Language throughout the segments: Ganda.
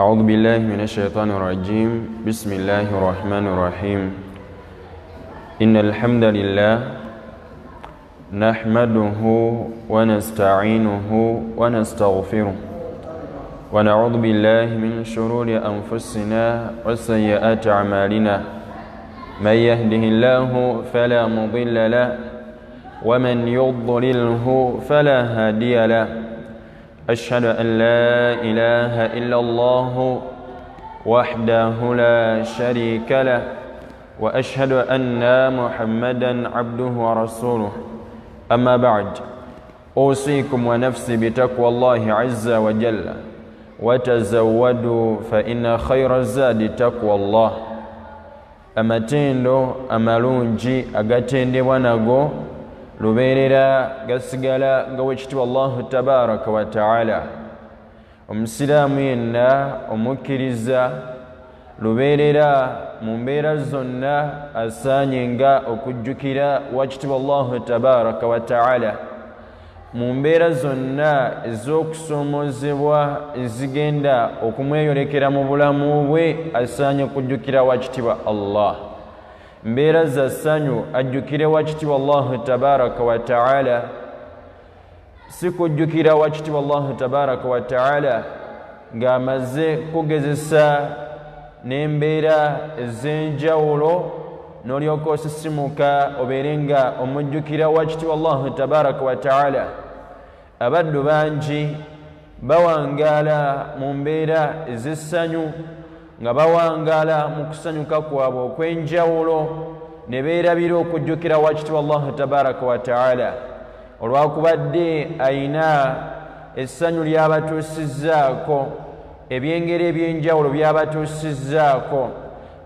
أعوذ بالله من الشيطان الرجيم بسم الله الرحمن الرحيم إن الحمد لله نحمده ونستعينه ونستغفره ونعوذ بالله من شرور أنفسنا وسيئات أعمالنا من يهده الله فلا مضل له ومن يضلله فلا هادي له أشهد أن لا إله إلا الله وحده لا شريك له وأشهد أن محمدا عبده ورسوله أما بعد أوصيكم ونفسي بتقوى الله عز وجل وتزودوا فإن خير الزاد تقوى الله amatendo amalungi agatendebwa nago lubeerera gasigala nga wekitiibwa Allahu tabaraka wa taala. Omusiraamu yenna omukkiriza lubeerera mu mbeera zonna asaanye nga okujjukira wakitiibwa Allahu tabaraka wa taala. Mu mbeera zonna ez'okusoomozebwa ezigenda okumweyolekera mu bulamu bwe asaanye okujjukira wakitiibwa Allah. Mbeera za ssanyu ajjukire wakitiibwa Allahu tabaraka wa taala, si kujjukira wakitiibwa Allahu tabaraka wa taala ng'amaze kugezesa n'embeera ez'enjawulo n'olyoka osisimuka obeere nga omujjukira wakitiibwa Allahu tabaraka wa taala. Abaddu bangi bawangaala mu mbeera ez'essanyu nga bawangaala mu kusanyuka kwabwe okw'enjawulo ne beerabira okujjukira wakitiibwa Allahu tabaraka wa taala olwakubadde ayina essanyu ly'abatuusizzaako, ebyengeri eby'enjawulo by'abatuusizzaako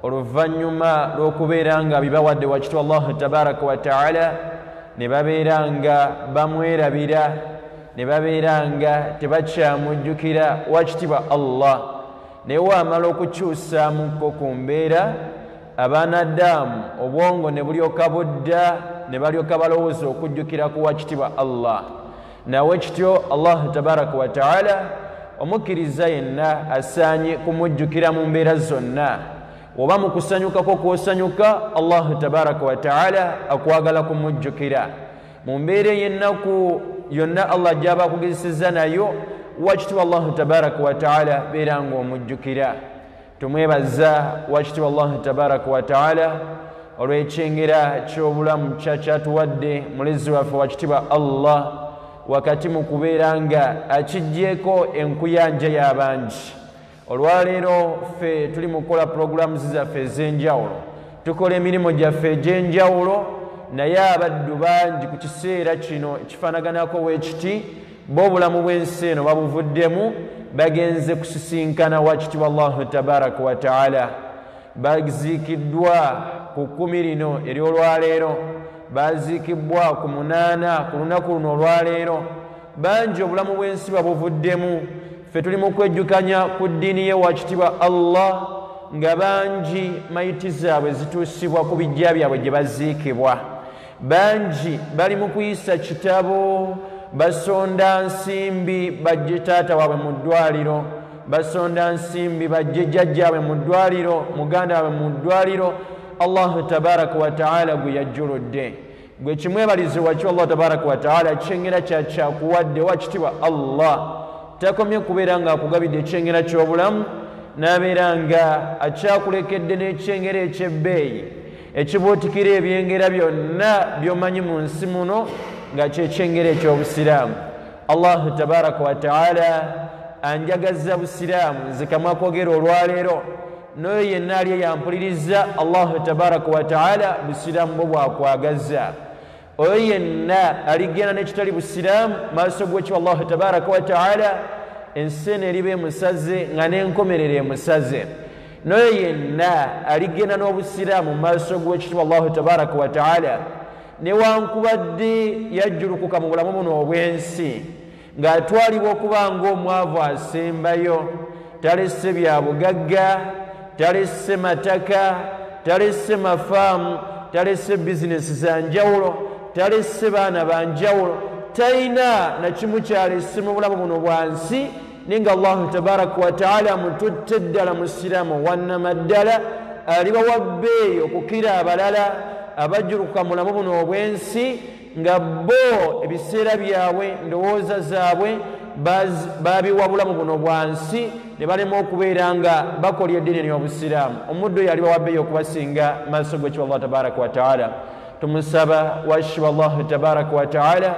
oluvannyuma lw'okubeera nga bibawadde wakitiibwa Allahu tabaraka wa taala, ne babeera nga bamwerabira, ne babeera nga tebakyamujjukira wakitiibwa Allah. Naye wamala okukyusaamuko ku mbeera, abaana Adamu obwongo ne bulyoka budda ne balyoka balowooza okujjukira ku wakitiibwa Allah. Nawe kityo Allah tabaraka wa taala omukkiriza yenna asaanye kumujjukira mu mbeera zonna. Oba mu kusanyukako kw'osanyuka, Allah tabaraka wa taala akwagala kumujjukira. Mu mbeera y'ennaku yonna Allah gy'aba akugezesezza nayo, wakitiibwa Allahu tabaraka wa taala beera ng'omujjukira. Tumwebaza wakitiibwa Allahu tabaraka wa taala olw'ekyengera ky'obulamu kyatuwadde mulezi waffe wakitiibwa Allah, wakati mu kubeera nga akiggyeko enkuyanja y'abangi. Olwaleero ffe tuli mu kukola puroguramuzi zaffe ez'enjawulo, tukola emirimu gyaffe egy'enjawulo, naye abaddu bangi ku kiseera kino ekifaanaganako weekiti b'obulamu bw'ensi eno babuvuddemu, bagenze kusisinkana wakitiibwa Allahu tabaraka wa taala. Baziikiddwa ku 10 lino ery'olwaleero, baziikibwa ku 8 ku lunaku luno olwaleero. Bangi obulamu bw'ensi babuvuddemu, ffe tuli mu kwejjukanya ku ddiini ye wakitiibwa Allah, nga bangi mayiti zaabwe zituusibwa ku bijja byabwe gye baziikibwa. Bangi bali mu kuyisa kitabo, basonda nsimbi bajje taata waabwe mu ddwaliro, basonda nsimbi bajje jjajjaabwe mu ddwaliro, muganda waabwe mu ddwaliro. Allahu tabaraka wa taala gwe yajjuludde. Gwe kimwebalize wakyo Allah tabaraka wa taala ekyengera kyakuwadde wakitiibwa Allah. Takomye kubeera nga akugabidde ekyengera ky'obulamu, n'abeera nga akyakulekedde n'ekyengera eky'ebbeeyi ekibuutikira ebyengera byonna by'omanyi mu nsi muno nga kyekyengera eky'obusiraamu. Allahu tabaraka wa taala anjagaza busiraamu, nze kamwa kwogera olwaleero, n'oyo yenna ali eyampuliriza Allahu tabaraka wa taala busiraamu bwe bwakwagaza. Oyo yenna aligenda n'ekitali busiraamu maaso g'ekitiibwa Allahu tabaraka wa taala, ensi eno eriba emusaze nga n'enkomerero emusaze. N'oyo yenna aligenda n'obusiraamu maaso g'ekitiibwa Allahu tabaraka wa taala, newankubadde yajjulukuka mu bulamu buno obw'ensi ng'atwalibwa okuba ng'omwavu asembayo, talesse bya bugagga, talesse mataka, talesse mafaamu, talesse bizinesi za njawulo, talesse baana ba njawulo, talina na kimu kyalese mu bulamu buno bwansi ninga Allahu tabaraka wa taala mututte ddala musiramu wannamaddala aliba wabbeeyi okukira abalala abajuluka mu bulamu buno obwensi nga bo ebiseera byabwe ndowooza zaabwe babiwa bulamu buno bwansi ne balema okubeera nga bakolya eddiini y'obusiraamu. omuddu oyo aliba wabbeeyi okubasinga maaso g'ekyo Allah tabaraka wa taala. tumusaba washiba Allahu tabaraka wa taala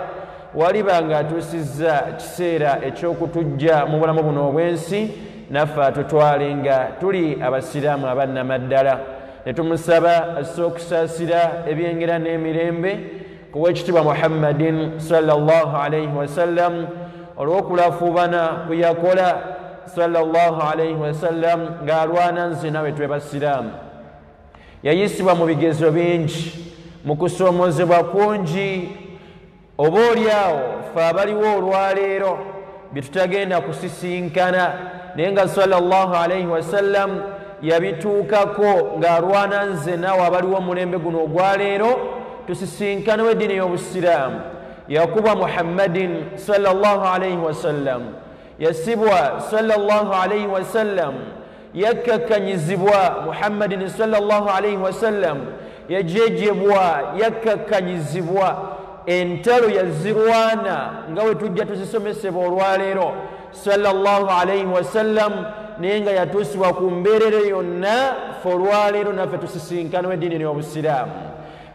waliba nga atuusizza kiseera eky'okutujja mu bulamu buno obwensi naffe atutwale nga tuli abasiraamu abannamaddala. ne tumusaba asse okusaasira ebyengera n'emirembe ku weekitiibwa Muhammadin sallallahu alayhi wasallam olw'okulafuubana kwe yakola sallallahu alayhi wasallam ng'alwana nze nawe twe basiraamu. yayisibwa mu bigezo bingi, mu kusoomozebwa kungi. oba oliawo fe abaliwo olwaleero bye tutagenda kusisinkana naye nga sallallahu alayhi wasallam yabituukako ng'alwana nze naawe abaliwo omulembe guno ogwaleero tusisinkanawo eddiini y'obusiraamu. yakubwa Muhammadin sallallahu alayhi wasallam, yasibwa sallallahu alayhi wasallam, yakkakkanyizibwa Muhammadin sallallahu alayhi wasallam, yajejebwa yakkakkanyizibwa. entalo yazirwana nga we tujja tuzisomesebwa olwaleero sallallahu alayhi wasallam, naye nga yatuusibwa ku mbeerere yonna fe olwaleero naffe tusisinkanawo eddiini y'obusiraamu.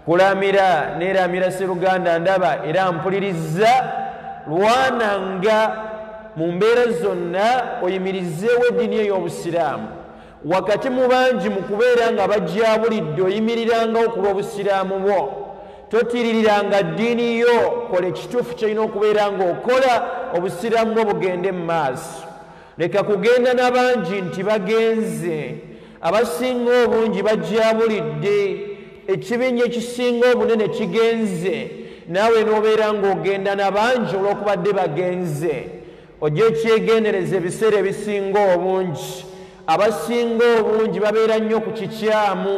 kulamira neeramira Sseruganda ndaba era mpuliriza lwananga mu mbeera zonna oyimirizeewo eddiini ey'obusiraamu. wakati mu bangi mu kubeera nga bajjabulidde oyimirirangawo ku lw'obusiraamu bwo. totiiririranga ddiini yo, kola ekituufu kyolina okubeera ng'okola obusiraamu bwo bugende mu maaso. leka kugenda n'abangi nti bagenze, abasinga obungi bajjabulidde, ekibinja ekisinga obunene kigenze, naawe n'obeera ng'ogenda n'abangi olw'okubadde bagenze. ojja ekyegendereza ebiseera ebisinga obungi, abasinga obungi babeera nnyo ku kikyamu,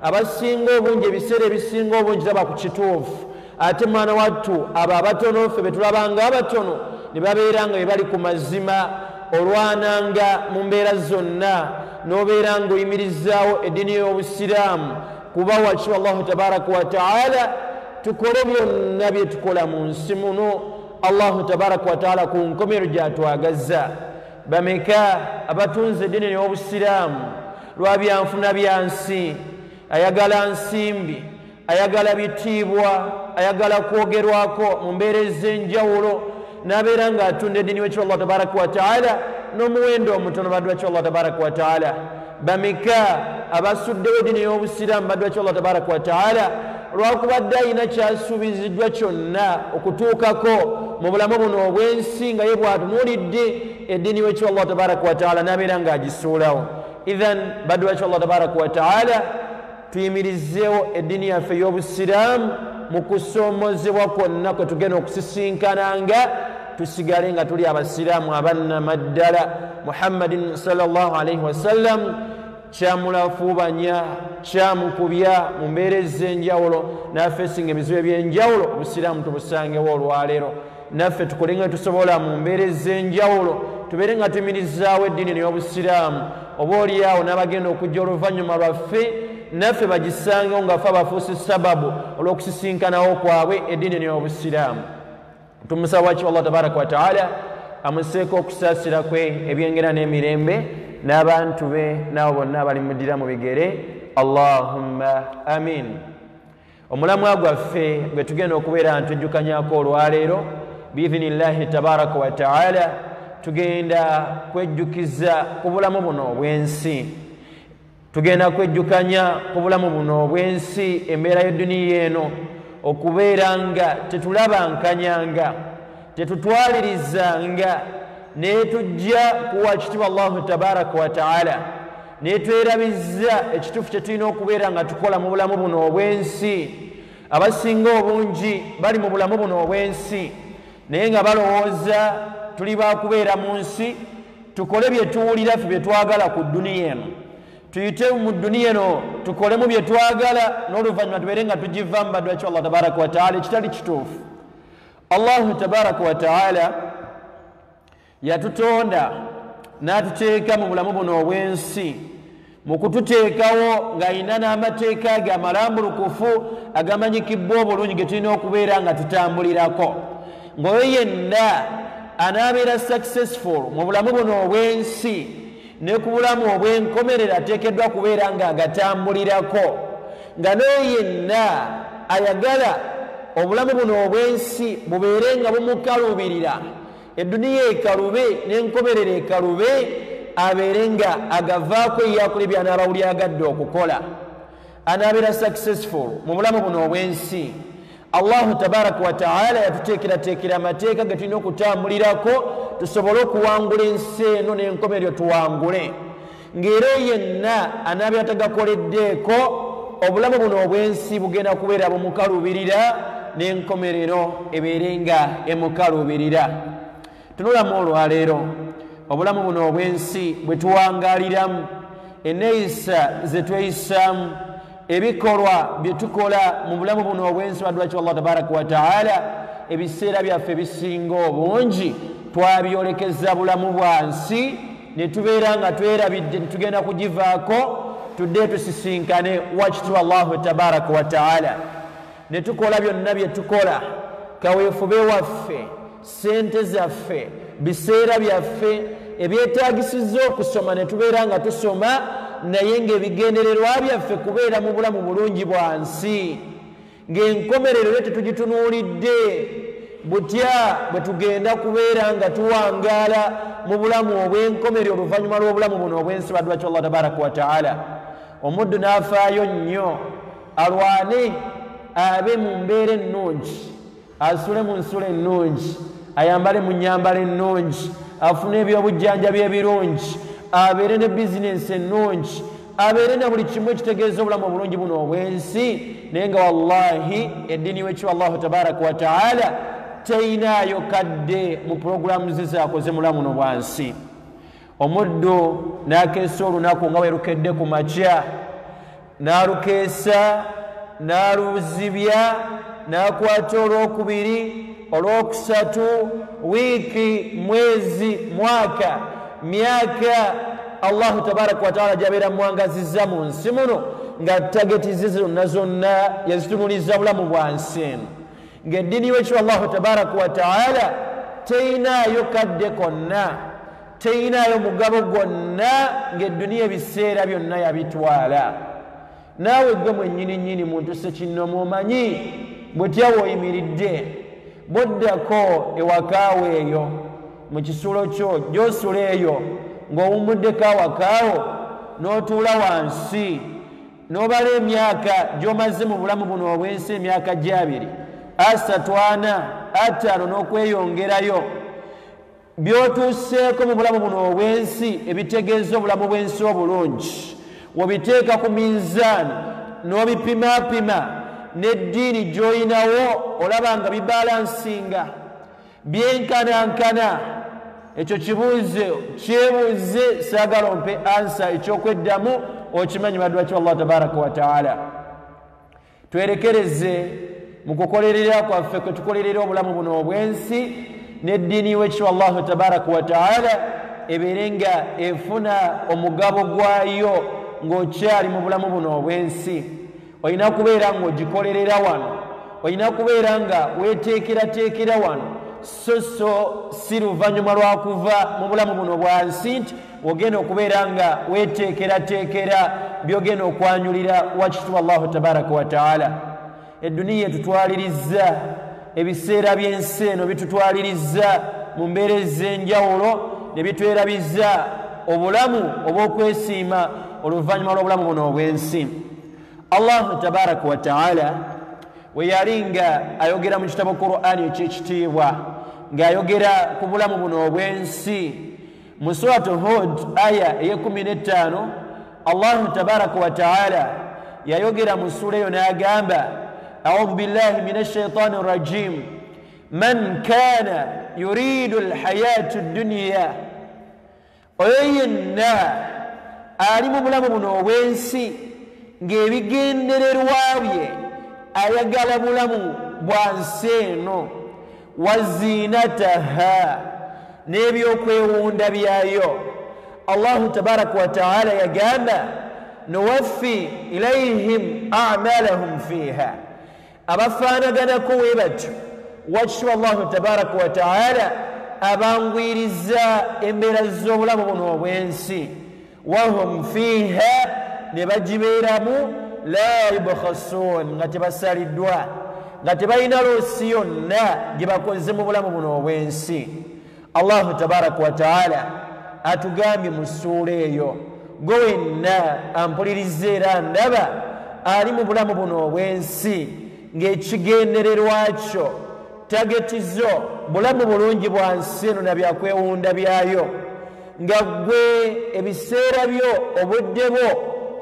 abasinga obungi ebiseera ebisinga obungi taba ku kituufu. ate mwana wattu abo abatono ffe be tulabanga abatono ne babeera nga be bali ku mazima. olwananga mu mbeera zonna n'obeera ng'oyimirizaawo eddiini y'obusiraamu kuba wakiwa Allahu tabaraka wa taala tukole byonna bye tukola mu nsi muno. Allahu tabaraka wa taala ku nkomero gy'atwagazza. bameka abatunze eddiini y'obusiraamu lwa byanfuna byansi, ayagala nsimbi, ayagala bitiibwa, ayagala kwogerwako mu mbeera ez'enjawulo, n'abeera ng'atunda eddiini w'ekyo Allah tabaraka wa taala n'omuwendo omutono baddu w'ekyo Allah tabaraka wa taala. bameka abasuddewo eddiini y'obusiraamu baddu w'ekyo Allah tabaraka wa taala lwakubadde ayina kyasuubiziddwa kyonna okutuukako mu bulamu buno obwensi nga ye bw'atunuulidde eddiini w'ekyo Allah tabaraka wa taala n'abeera ng'agisuulawo. idhan baddu w'ekyo Allah tabaraka wa taala tuyimirizeewo eddiini yaffe y'obusiraamu mu kusoomozebwa kwonna kwe tugenda okusisinkananga, tusigale nga tuli abasiraamu abannamaddala. Muhammadin sallallahu alayhi wasallam kyamulafuubanya, kyamukubya mu mbeera ez'enjawulo, naffe singa ebizibu eby'enjawulo obusiraamu tubusangewo olwaleero. naffe tukole nga tusobola mu mbeera ez'enjawulo tubeere nga tuyimirizaawo eddiini y'obusiraamu. oba oliawo n'abagenda okujja oluvannyuma lwaffe naffe bagisangewo nga ffe abafuusi sababu olw'okusisinkanawo kwabwe eddiini y'obusiraamu. tumusaba wakiwa Allah tabaraka wa taala amuseeko okusaasira kwe ebyengera n'emirembe n'abantu be n'abo bonna abalimuddira mu bigere. Allahumma amin. omulamwa gwaffe gwe tugenda okubeera ntujjukanyako olwaleero biidhinillahi tabaraka wa taala tugenda kwejjukiza ku bulamu buno obwensi. tugenda kwejjukanya ku bulamu buno obwensi, embeera y'edduniya eno okubeera nga tetulabankanyanga, tetutwalirizanga, ne tujja kuwa ekitiibwa Allahu tabaraka wa taala, ne twerabizza ekituufu kye tulina okubeera nga tukola mu bulamu buno obwensi. abasinga obungi bali mu bulamu buno obwensi naye nga balowooza tuli bakubeera mu nsi, tukole bye tuwulira ffe bye twagala ku dduniya eno, tuyite mu dduniya eno tukolemu bye twagala, n'oluvannyuma tubeere nga tugivaamu baddu w'ekyo Allah tabaraka wa taala, ekitali kituufu. Allah tabaraka wa ta'ala yatutonda n'atuteeka mu bulamu buno obw'ensi mu kututeekawo ng'ayina n'amateeka ge amalambulukufu agamanyikibbwa obulungi ge tulina okubeera nga tutambulirako ng'oyo yenna anaabeera successful mu bulamu buno obw'ensi ne ku bulamu obw'enkomerero ateekeddwa kubeera ng'agatambulirako nga n'oyo yenna ayagala obulamu buno obw'ensi bubeere nga bumukalubirira edduniya ekalube n'enkomerero ekalube abeere nga agavaako eyakola by'anaabawulira agadde okukola anaabeera successful mu bulamu buno obw'ensi Allahu tabaraka wa ta'ala yatuteekerateekera amateeka ge tulina okutambulirako tusobole okuwangula ensi eno n'enkomerero tuwangule ng'era yenna anaabeera tagakoleddeeko obulamu buno obw'ensi bugenda kubeera bumukalubirira n'enkomerero ebeere nga emukalubirira tunulamu olwaleero obulamu buno obw'ensi bwe tuwangaaliramu enneeyisa ze tweyisaamu ebikolwa bye tukola mu bulamu buno obw'ensi badduwaki Allah tabaraka wa ta'ala ebiseera byaffe bisinga obungi twabyolekeza bulamu bwansi ne tubeera nga twerabidde tugenda kugivaako tudde tusisinkane wakitibwa Allahu tabaraka wa ta'ala ne tukola byonna bye tukola kaweefube waffe sente zaffe biseera byaffe ebyetaagisiza okusoma ne tubeera nga tusoma naye ng'ebigendererwa byaffe kubeera mu bulamu bulungi bwansi ng'enkomerero yo tetugitunuulidde butya bwe tugenda kubeera nga tuwangaala mu bulamu obw'enkomerero oluvannyuma lw'obulamu buno obw'ensi badduwaki Allah tabaraka wa ta'ala omuddu n'afaayo nnyo alwane abe mu mbeera ennungi asule mu nsula ennungi ayambale mu nnyambala ennungi afune ebyobujjanjabi ebirungi abeere ne bizinensi ennungi abeere na buli kimu ekitegeeza obulamu obulungi buno obw'ensi naye nga wallahi eddiini wekibwa Allahu tabaraka wa ta'ala teyinaayo kadde mu puroguramu ze zaakoze mulamu buno bwansi omuddu n'akeesa olunaku nga weerukedde ku makya n'alukeesa n'aluzibya n'akwata olwokubiri olwokusatu wiiki mwezi mwaka myaka Allahu tabaraka wa ta'ala gyabeera muwangazizza mu nsi muno nga tageti ze zonna zonna yazitunuliza bulamu bwansi eno ng'eddiini wekibwa Allahu tabaraka wa ta'ala teyinaayo kadde konna teyinaayo mugabo gwonna ng'edduniya ebiseera byonna yabitwala naawe gwe mwennyini muntu sekinnomu omanyi bwetya w'oyimiridde bw'oddako ewakaawo eyo mu kisulo kyo gy'osula eyo ng'owumuddeko awakaawo n'otuula wansi n'obala emyaka gy'omaze mu bulamu buno obw'ensi emyaka gy'abiri 3 5 n'okweyongerayo by'otuuseeko mu bulamu buno obw'ensi ebitegeeza obulamu bw'ensi obulungi wobiteeka ku minzaani n'obipimaapima n'eddiini gy'oyinawo olaba nga bibalansinga byenkanankana ekyo kibuuze kyebuuze saagala ompe ansa eky'okweddamu okimanyi badduwaki Allah tabaraka wa ta'ala twerekereze mu kukolerera kwaffe kwe tukolerera obulamu buno obw'ensi n'eddiini wekibwa Allahu tabaraka wa ta'ala ebeere nga efuna omugabo gwayo ng'okyali mu bulamu buno obw'ensi olina kubeera ng'ogikolerera wano olina kubeera nga weeteekerateekera wano so si luvannyuma lwa kuva mu bulamu buno bwansi nti ogenda okubeera nga weeteekerateekera byogenda okwanyulira wakitibwa Allahu tabaraka wa ta'ala edduniya etutwalirizza ebiseera by'ensi eno bitutwalirizza mu mbeera ez'enjawulo ne bitwerabizza obulamu obw'okwesiima oluvannyuma lw'obulamu buno obw'ensi Allahu tabaraka wa ta'ala we yali nga ayogera mu kitabo Qur'ani eky'ekitiibwa ng'ayogera ku bulamu buno obw'ensi mu suratu Hud aya ey'15 Allahu tabaraka wa ta'ala yayogera mu sura eyo n'agamba a'udhu billahi minash shaitani rajim man kana yuridu alhayata ad-dunya oyo yenna ali mu bulamu buno obw'ensi ng'ebigendererwa bye ayagala bulamu bwa nsi eno wazinataha n'ebyokwewunda byayo. Allahu tabaraka wa taala yagamba nuwaffi ilayhim a'malahum fiha, abafaanaganako we batyo wakitibwa Allahu tabaraka wa taala abangwiriza embeera z'obulamu buno obw'ensi, wahum fiha ne bagibeeramu la yubkhasun nga tebasaliddwa, nga tebalina loosi yonna gye bakoze mu bulamu buno obw'ensi. Allahu tabaraka wa taala atugambye mu ssuula eyo, gwe wenna ampuliriza era ndaba ali mu bulamu buno obw'ensi ng'ekigendererwa kyo tagetizo bulamu bulungi bwa nsi eno na byakwewunda byayo, nga gwe ebiseera byo obudde bwo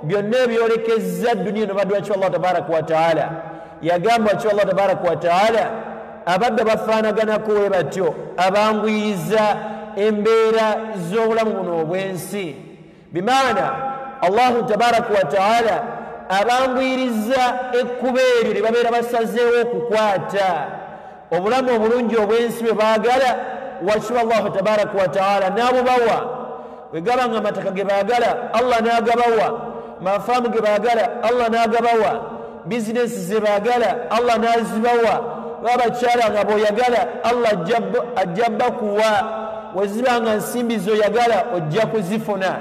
byonna ebyolekezza dduniya eno baddu bakyo Allah tabaraka wa taala. Yagamba bakyo Allah tabaraka wa taala abadde bafaanaganako we batyo abangwiriza embeera z'obulamu buno obw'ensi, bimaana Allahu tabaraka wa taala abangwiriza ekkubo eryo lye babeera basazeewo okukwata, obulamu obulungi obw'ensi bwe baagala wakitibwa Allahu tabaraka wa taala n'abubawa. bwe gaba nga amataka ge baagala Allah n'agabawa, mafaamu ge baagala Allah n'agabawa, bizinesi ze baagala Allah n'azibawa, babakyala nga bw'oyagala Allah ajja bakuwa, weziba nga nsimbi z'oyagala ojja kuzifuna,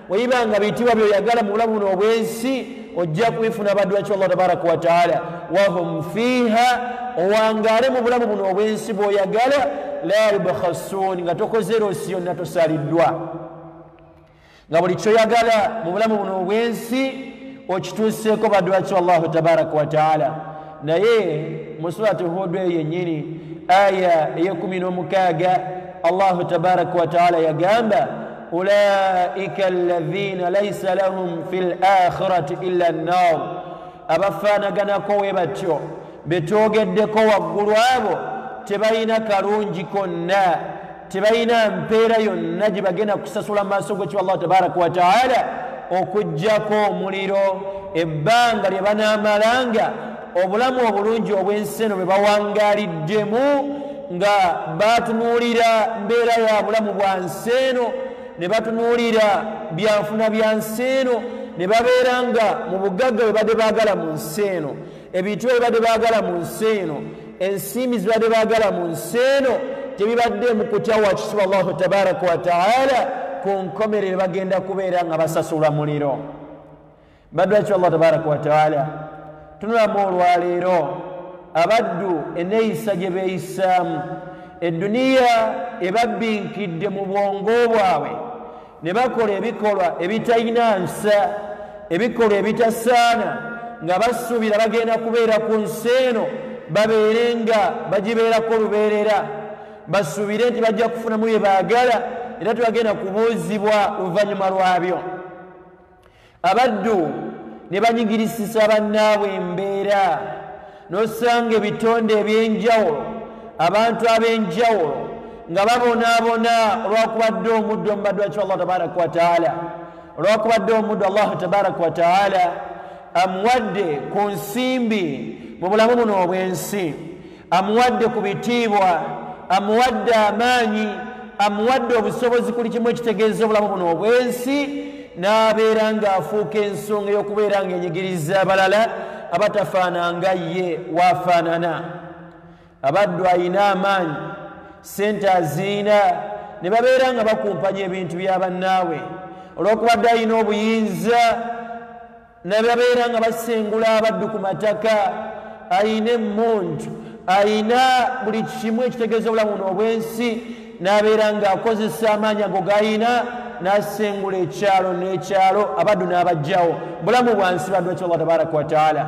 weyiba nga biyitibwa by'oyagala mu bulamu buno obw'ensi ojja kubifuna baddu bakyo Allah tabaraka wa taala. Wahum fiha, owangaale mu bulamu buno obw'ensi bw'oyagala, la yubkhasun nga tokoze loosi yonna tosaliddwa, nga buli kyoyagala mu bulamu buno obw'ensi okituuseeko baddu bakyo Allahu tabaraka wa taala. Naye mu surati Hud yennyini aya ey'16 Allahu tabaraka wa taala yagamba ulaika alladhina laysa lahum fil akhirati illa an-nar, abafaanaganako we batyo betwogeddeko waggulu abo tebalina kalungi konna, tebalina mpeera yonna gye bagenda kusasula mu maaso g'ekyo Allah tabaraka wa taala okuggyako omuliro, ebbanga lye banaamalanga obulamu obulungi obw'ensi eno bwe bawangaliddemu nga batunuulira mbeera ya bulamu bwa nsi eno, ne batunuulira byanfuna bya nsi eno, ne babeera nga mu bugagga bwe badde baagala mu nsi eno, ebintu bye badde baagala mu nsi eno, ensimbi ze badde baagala mu nsi eno, tebibadde mu kutya wakitibwa Allahu tabaraka wa taala, ku nkomerero bagenda kubeera nga basasula muliro. Baddu bakyo Allah tabaraka wa taala, tunulamu olwaleero abaddu enneeyisa gye beeyisaamu, edduniya ebabbinkidde mu bwongo bwabwe ne bakola ebikolwa ebitalina nsa, ebikolwa ebitasaana, nga basuubira bagenda kubeera ku nsi eno babeere nga bagibeerako lubeerera, basuubire nti bajja kufunamu bye baagala era tebagenda kubuuzibwa oluvannyuma lwabyo. Abaddu ne banyigirisisa bannaabwe embeera, n'osanga ebitonde eby'enjawulo, abantu ab'enjawulo nga babonaabona olwakubadde omuddo mu baddu bakyo Allah tabaraka wa taala, olwakubadde omuddo Allah tabaraka wa taala amuwadde ku nsimbi mu bulamu buno obw'ensi, amuwadde ku bitiibwa, amuwadde amaanyi, amuwadde obusobozi kuli kimu ekitegeeza obulamu buno obw'ensi, n'abeera ng'afuuka ensonga y'okubeera ng'enyigiriza abalala abatafaananga ye waafaanana. Abaddu alina amaanyi, sente azirina, ne babeera nga bakumpanya ebintu bya bannaabwe, olw'okubadde alina obuyinza, ne babeera nga basengula abaddu ku mataka, alina emmundu, alina buli kimu ekitegeeza obulamu buno obw'ensi, n'abeera ng'akozesa amaanyi ago g'alina n'asengula ekyalo n'ekyalo, abaddu n'abajjawo. Bulamu bwansi baddu bakyo Allah tabaraka wa taala,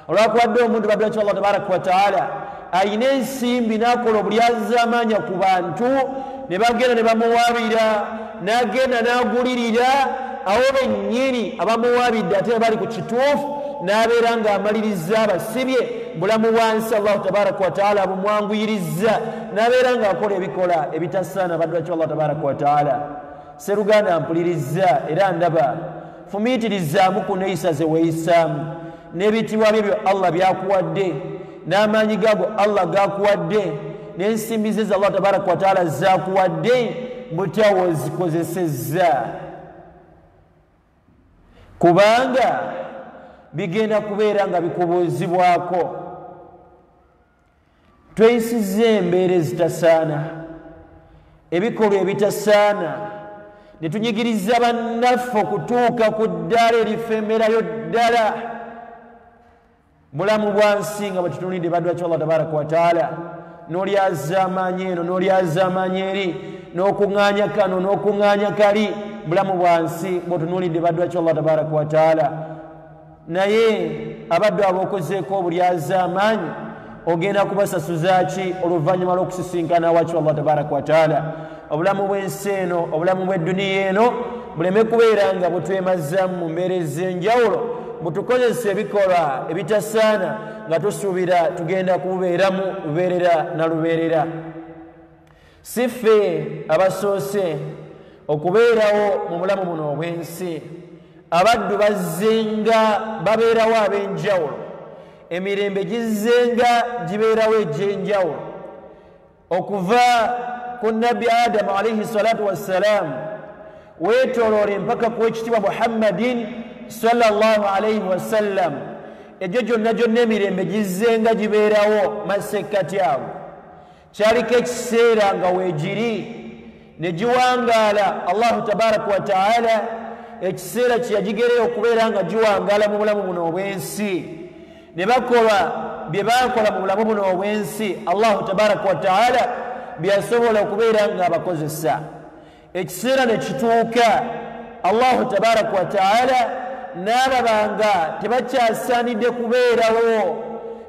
olwakubadde omuntu baddu bakyo Allah tabaraka wa taala alina ensimbi n'akola obulyazamaanya ku bantu, ne bagenda ne bamuwaabira, n'agenda n'agulirira awo bennyini abamuwaabidde ate bali ku kituufu, n'abeera ng'amaliriza abasibye. Bulamu bwansi Allahu tabaraka wa taala bumwanguyiriza, n'abeera ng'akola ebikola ebitasaana baddu bakyo Allah tabaraka wa taala. Seruganda mpuliriza era ndaba fumiitirizaamu ku neeyisa ze weeyisaamu, n'ebitiibwa byo Allah byakuwadde, n'amaanyi gaago Allah gaakuwadde, n'ensimbi ze Allah tabaraka wa taala zakuwadde butya wozikozesezza kubanga bigenda kubeera nga bikubuuzibwako tweyisiza embeera ezitasaana ebikolwa ebitasaana ne tunyigiriza bannaffe okutuuka ku ddaala erifemberayo ddala mulamu bwansi nga bwe tutunulidde baddu bakyo Allah tabaraka wa taala n'olyaza amaanyi eno n'olyaza amaanyi eri n'okuŋŋaanya kano n'okuŋŋaanya kali mulamu bwansi bw'otunuulidde baddu bakyo Allah tabaraka wa taala naye abaddu ab'okozeeko obulyaza amaanyi ogenda kubasasuza ki oluvannyuma lw'okusisinkana wakyo Allah tabaraka wa taala obulamu bw'ensi eno obulamu bw'edduniya eno buleme kubeera nga butwemazzamu mu mbeera ez'enjawulo butukozesa ebikolwa ebitasaana nga tusuubira tugenda kububeeramu lubeerera na lubeerera si ffe abasoose okubeerawo mu bulamu buno obw'ensi abaddu bazzenga babeerawo ab'enjawulo emirembe gizzenga gibeerawo egy'enjawulo okuva ku nabbi adamu alaihi salatu wassalaamu weetooloole mpaka ku ekitiibwa muhammadin sallallahu alaihi wasallam egyo gyonna gyonna emirembe gizzenga gibeerawo masekkati ago kyaliko ekiseera nga weegiri ne giwangaala allahu tabaraka wa taala ekiseera kye yagigereyo okubeera nga giwangaala mu bulamu buno obw'ensi ne bakola bye baakola mu bulamu buno obw'ensi allahu tabaraka wa taala byasobola okubeera nga abakozesa ekiseera ne kituuka allahu tabaraka wa taala n'alabanga tebakyasaanidde kubeerawo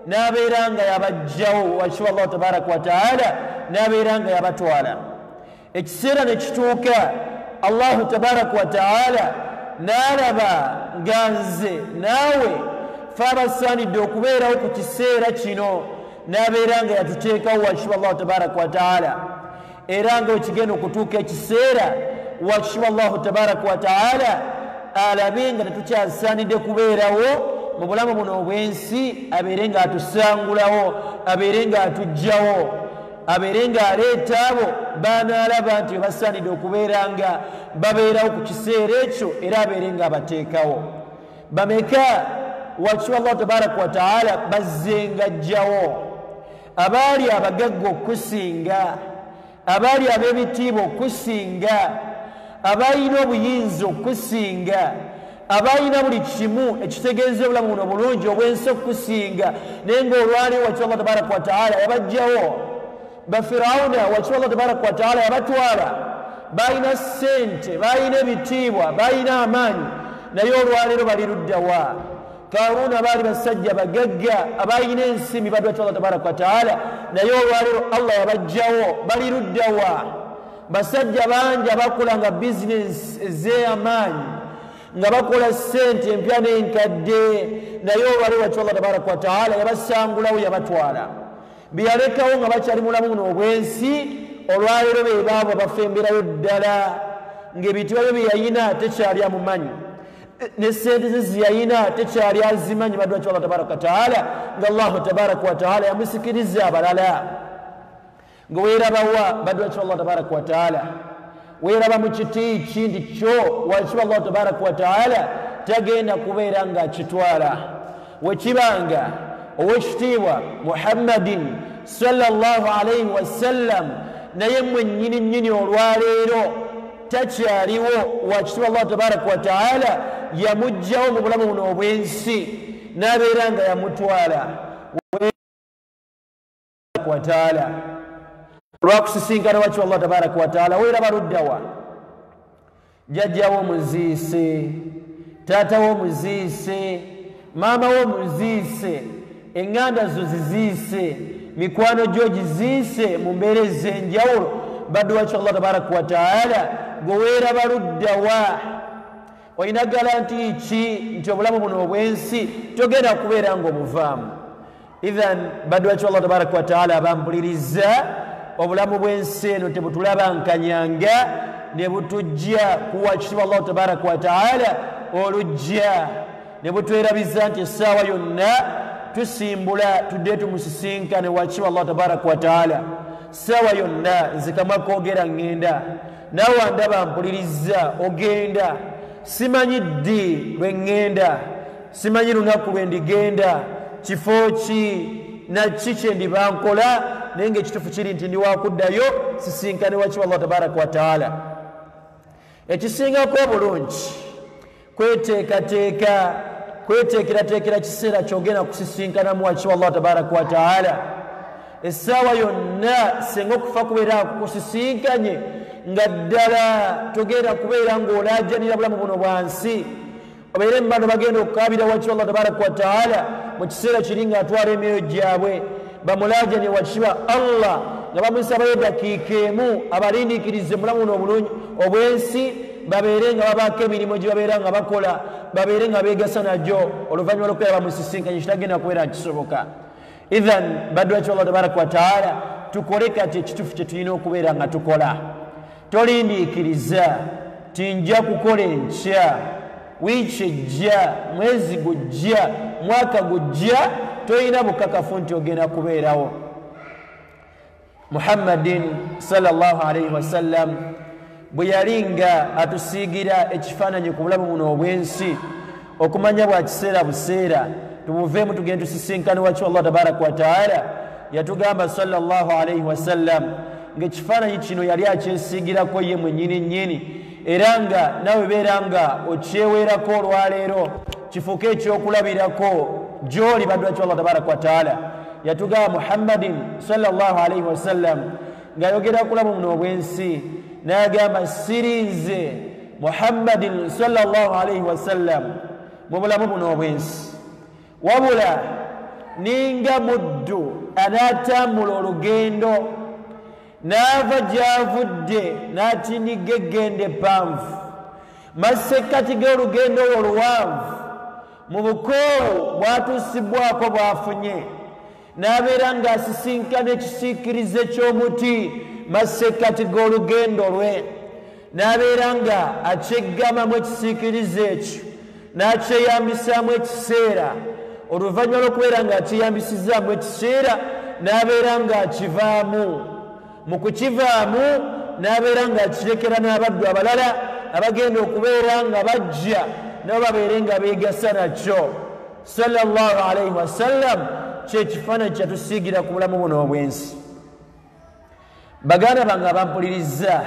n'abeera nga yabajjawo wakiwa allahu tabaraka wa taala n'abeera nga yabatwala ekiseera ne kituuka allahu tabaraka wa taala n'alaba nga nze naawe fe abasaanidde okubeerawo ku kiseera kino n'abeera nga yatuteekawo wakiwa allahu tabaraka wa taala era nga wekigenda okutuuka ekiseera wakiwa allahu tabaraka wa taala alabe nga tetukyasaanidde kubeerawo mu bulamu buno obw'ensi abeere nga atusangulawo abeere nga atugjawo abeere nga aleeta abo banaalaba nti basaanidde okubeera nga babeerawo ku kiseera ekyo era abeere nga abateekawo bameka wakiwa allahu tabaraka wa taala bazzenga ajjawo abaali abagagga okusinga abaali ab'ebitiibwa okusinga abalina obuyinza okusinga abalina buli kimu ekitegeeza obulamu buno bulungi obw'ensi okusinga naye ng'olwaliwo wakiwa allah tabaraka wa taala yabajjawo bafirawuna wakiwa allah tabaraka wa taala yabatwala balina ssente balina ebitiibwa balina amaanyi naye olwaleero bali luddawa karuuna baali basajja bagagga abalina ensimi baddu wakiwa allah tabaraka wa taala naye olwaleero allah yabajjawo bali luddawa basajja bangi abakola nga bizinesi ez'amaanyi nga bakola ssente empya n'enkadde naye olwaleero wakiwa allah tabaraka wa taala yabasangulawo yabatwala byalekawo nga bakyali mulamu buno obw'ensi olwaleero be baabo bafemberayo ddala ng'ebitiibwa byo bye yayina tekyali amumanyi ne ssente ze zeyayina tekyali azimanyi baddu wakiwa allah tabaraka wa taala nga allahu tabaraka wa taala yamusikiriza abalala nga weerabawa baddu wakiwa allah tabaraka wa taala weeraba mu kiti kindi kyo wakiwa allah tabaraka wa taala tagenda kubeera nga akitwala wekibanga owekitiibwa muhammadin sallallahu alaihi wasallam naye mwennyini nnyini olwaleero takyaliwo wakitiibwa allah tabaraka wa taala yamugjawo mu bulamu buno obw'ensi n'abeera nga yamutwala wa taala olwakusisinkana wakiwa allah tabaraka wa taala weeraba luddawa jjajjawo muziise taatawo muziise maamawo muziise eŋŋanda zo ziziise mikwano gyo giziise mu mbeera ez'enjawulo baddu wakiwa allah tabaraka wa taala gweweeraba luddawa olina galanti ki nti obulamu buno obw'ensi togenda kubeera ng'obuvaamu ithan baddu wakiwa allah tabaraka wa taala abampuliriza obulamu bw'ensi eno tebutulabankanyanga ne butujja ku wakitiibwa allahu tabaraka wa taala olujja ne butwerabiza nti essaawa yonna tusimbula tudde tumusisinkane wakitiibwa allahu tabaraka wa taala sawa yonna nzikamwa koogera ngenda naawe andaba mpuliriza ogenda simanyi ddi lwe ŋŋenda simanyi lunaku lwe ndigenda kifo ki naki kye ndibankola naye ngaekituufu kiri nti ndi wakuddayo sisinkane wakiwa Allah tabaraka wa taala ekisingako obulungi kweteekerateekera kiseera kyogenda kusisinkanamu wakiwa Allah tabaraka wa taala essaawa yonna singa okufa kubeera kusisinkanye nga ddala togenda kubeera ng'olaajanira bulamu buno bwansi obeere mubano bagenda okukabira wakiwa Allah tabaraka wa taala mu kiseera kiri ng'atwala emyoyo gyabwe bamulaajanye wakiwa Allah nga bamusabayo dakiika emu abalindiikirize mulamu buno obulungi obwensi babeere nga babaako emirimu gye babeera nga bakola babeere nga beegasa najjo oluvannyuma lw'okubeera bamusisinkanye kitagenda kubeera nkisoboka idhan baddu wakiwa Allah tabaraka wa taala tukole kati ekituufu kye tulina okubeera nga tukola tolindiikiriza tinja kukola enkya wiiki ejja mwezi gujja mwaka gujja tolina bukakafu nti ogenda kubeerawo Muhammadin sallallahu alaihi wasallam bwe yali nga atusiigira ekifaananyi ku bulamu buno obwensi okumanya bwa kiseera buseera tubuveemu tugende tusisinkane wakiwa Allah tabaraka wa taala yatugamba sallallahu alaihi wasallam ng'ekifaananyi kino yali akyesiigirako ye mwennyini nnyini era nga nawe beera nga okyeweerako olwaleero kifuuke ekyokulabirako gy'oli baddu wakiwa Allah tabaraka wa taala yatugamba Muhammadin sallallahu alaihi wasallam ng'ayogera ku bulamu buno obwensi n'agamba sirinze Muhammadin sallallahu alaihi wasallam mu bulamu buno obwensi wabula ninga muddu anaatambula olugendo n'ava gy'avudde n'atindiga eggendo eppanvu masekkati g'olugendo olwo oluwanvu mu bukoowu bwatuusibwako bw'afunye n'abeera ng'asisinkana ekisiikirize ky'omuti masekkati g'olugendo lwe n'abeera nga akyeggamamu ekisiikirize ekyo n'akyeyambisaamu ekiseera oluvannyuma lw'okubeera ng'akyeyambisizaamu ekiseera n'abeera ng'akivaamu mu kukivaamu n'abeera ng'akirekera n'abaddu abalala abagenda okubeera nga bajja nabo babeere nga beegasa nakyo sallallahu alaihi wasallam kyekifaananyi kyatusiigira ku bulamu buno obwensi baganda bange abampuliriza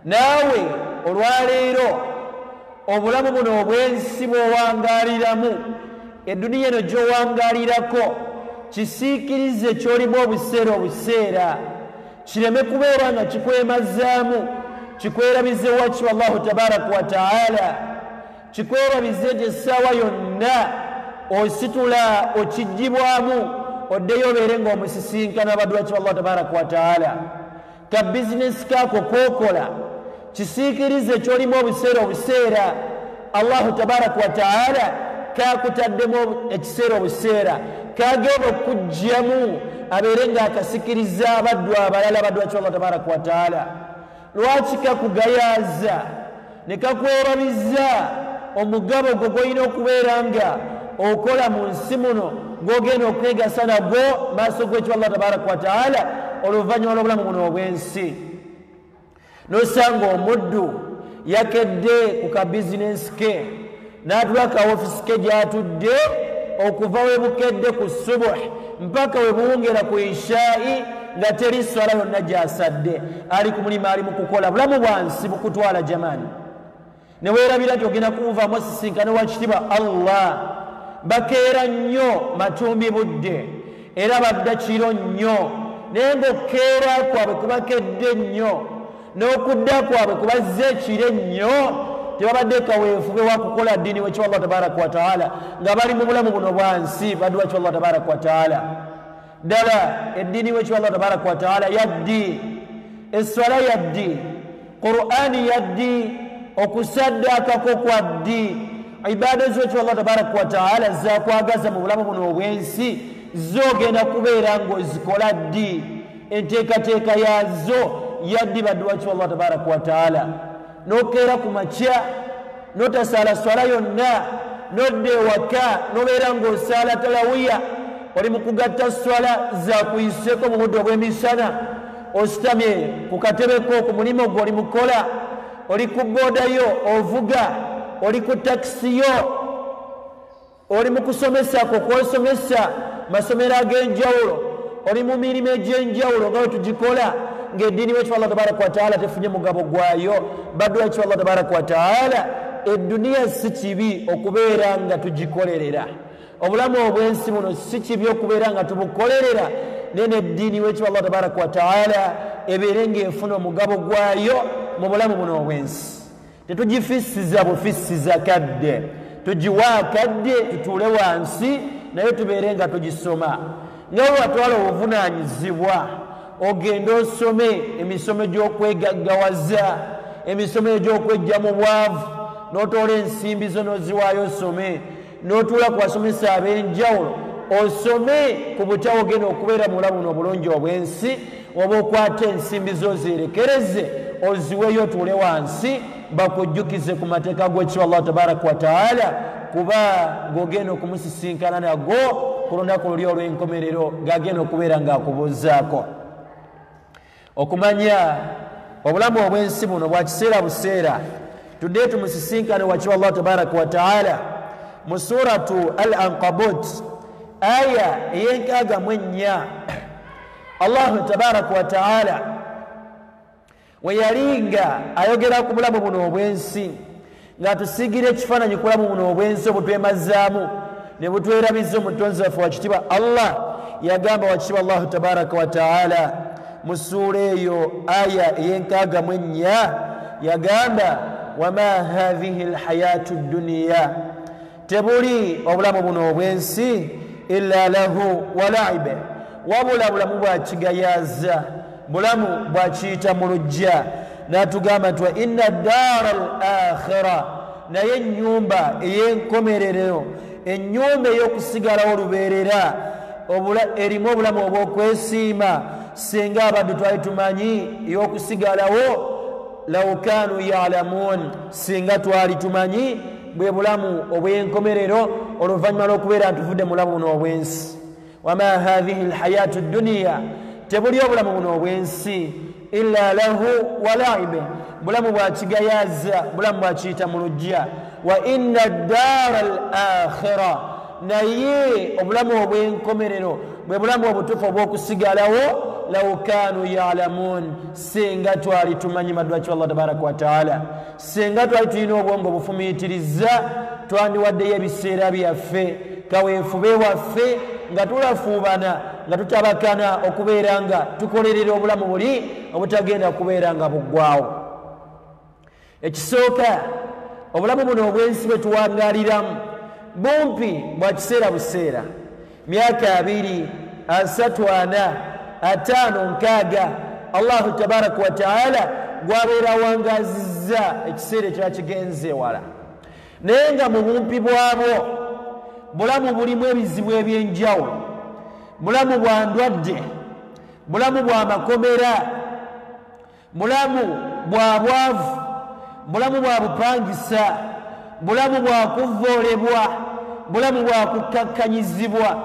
naawe olwaleero obulamu buno obwensi bw'owangaaliramu edduniya eno gy'owangaalirako kisiikirize ky'olimu obuseera kireme kubeera nga kikwemazaamu kikwerabize wakiwa Allahu tabaraka wa taala kikwerabize nti essaawa yonna ositula okigibwamu oddeyo obeere ng'omusisinkana baddu wakiwa Allahu tabaraka wa taala ka bizinesi kaako kookola kisiikirize ky'olimu obuseera Allahu tabaraka wa taala kakutaddemu ekiseera obuseera kagenda okujjamu abeere ng'akasikiriza abaddu abalala baddu wakiwa Allah tabaraka wa taala lwaki kakugayaaza ne kakwerabiza omugabo gwo gwolina okubeera nga okola mu nsi muno gw'ogenda okwegasa nagwo maaso g'ekiwa Allah tabaraka wa taala oluvannyuma lw'obulamu buno obwensi n'osanga omuddu yakedde ku kabizinesi ke n'atula ka ofisi ke gy'atudde okuva we bukedde ku subuhi mpaka we buwungera ku ishaa'i nga teri swala yonna gy'asadde ali ku mulimu ali mu kukola bulamu bwansi bukutwala jamani ne weerabira nti ogenda kumuvaamu osisinkane wa kitiibwa Allah bakeera nnyo matumbi budde era badda kiro nnyo naye ng'okkeera kwabwe kubakedde nnyo n'okudda kwabwe kubazze ekiro ennyo tebabadde kaweefube wa kukola ddiini wekiwa Allah tabaraka wa taala nga bali mu bulamu buno bwansi baddu wakiwa Allah tabaraka wa taala ddala eddiini wekiwa Allah tabaraka wa taala yaddi esswala yaddi qur'ani yaddi okusaddaakako kwa ddi ibaada z'ekiwa Allah tabaraka wa taala zakwagaza mu bulamu buno obwensi zogenda kubeera ng'ozikola ddi enteekateeka yaazo yaddi baddu wakiwa Allah tabaraka wa taala n'okeera ku makya n'otasaala swala yonna n'odda ewaka n'obeera ng'osaala talawiya oli mu kugatta swala zakuyiseeko mu budde obw'emisana ositamye ku katebeko ku mulimo gwo oli mukola, oli ku booda yo ovuga, oli ku takisi yo, oli mu kusomesako kwosomesa masomero ag'enjawulo, oli mu mirimu egy'enjawulo nga bwe tugikola, ng'eddiini w'ekyo Allah tabaraka wa taala tefunye mugabo gwayo. baddu w'ekyo Allah tabaraka wa taala, edduniya si kibi okubeera nga tugikolerera, obulamu obw'ensi buno si kibi okubeera nga tubukolerera, naye n'eddiini w'ekyo Allah tabaraka wa taala ebeere ng'efuna omugabo gwayo mu bulamu buno obw'ensi. Tetugifisiza bufisiza kadde, tugiwa akadde tutuule wansi naye tubeere nga tugisoma. nga bwe watwala obuvunaanyizibwa ogenda osome emisomo gy'okwegaggawaza, emisomo egy'okwejja mu bwavu, n'otoola ensimbi zo n'oziwaayo osome, n'otuula ku basomesa ab'enjawulo osome ku butya ogenda okubeera mu bulamu buno obulungi obw'ensi, oba okwata ensimbi zo zerekereze oziweeyo otuule wansi bakujjukize ku mateeka g'ekyo Allah tabaraka wa taala, kuba ng'ogenda okumusisinkana nago ku lunaku luli olw'enkomerero ng'agenda okubeera ng'akubuuzaako. Okumanya obulamu obw'ensi buno bwa kiseera buseera, tudde tumusisinkane wakyo Allah tabaraka wa taala mu suratu Al-Ankabut aya ey'enkaaga-mu-ennya. Allahu tabaraka wa taala we yalinga ayogera ku bulamu buno obw'ensi ng'atusiigira ekifaananyi ku bulamu buno obw'ensi obutwemazaamu ne butwerabiza omutonzi waffe wakitiibwa Allah, yagamba wakitiibwa Allahu tabaraka wa taala mu suura eyo aya ey'enkaaga-mu-ennya, yagamba wama hadhihi alhayatu dduniya, tebuli obulamu buno obw'ensi illa lahu wa laibe, wabula bulamu bwa kigayaaza, bulamu bwa kiyita mu lujja. N'atugamba nti wa inna daara al-akhira, naye ennyumba ey'enkomerero, ennyumba ey'okusigalawo olubeerera erimu obulamu obw'okwesiima, singa abaddu twali tumanyi ey'okusigalawo, law kaanu ya'lamuun, singa twali tumanyi bwe bulamu obw'enkomerero oluvannyuma lw'okubeera ntuvudde mu bulamu buno obw'ensi. wama hadhihi alhayatu dduniya, tebuli obulamu buno obw'ensi illa lahu wa laibe, bulamu bwa kigayaaza, bulamu bwa kiyita mu lujja. wa inna daara al-akhira, naye obulamu obw'enkomerero bwe bulamu obutuufu obw'okusigalawo, law kaanu ya'lamuun, singa twali tumanyi madwaki Allah tabaraka wa taala, singa twali tulina obwongo bufumiitiriza, twandiwaddeyo ebiseera byaffe, kaweefube waffe nga tulafuubana, nga tutabakana okubeera nga tukolerera obulamu buli obutagenda kubeera nga buggwaawo. Ekisooka, obulamu buno obw'ensi bwe tuwangaaliramu bumpi bwa kiseera buseera, myaka 2, 3, 4, 5, 6, Allahu tabaraka wa taala gwabeera wangazizza ekiseera ekira kigenze wala. Naye nga mu bumpi bwabwo bulamu bulimu ebizibu eby'enjawulo, bulamu bwa ndwadde, bulamu bwa makomera, bulamu bwa bwavu, bulamu bwa bupangisa, bulamu bwa kuvoolebwa, bulamu bwa kukkakkanyizibwa,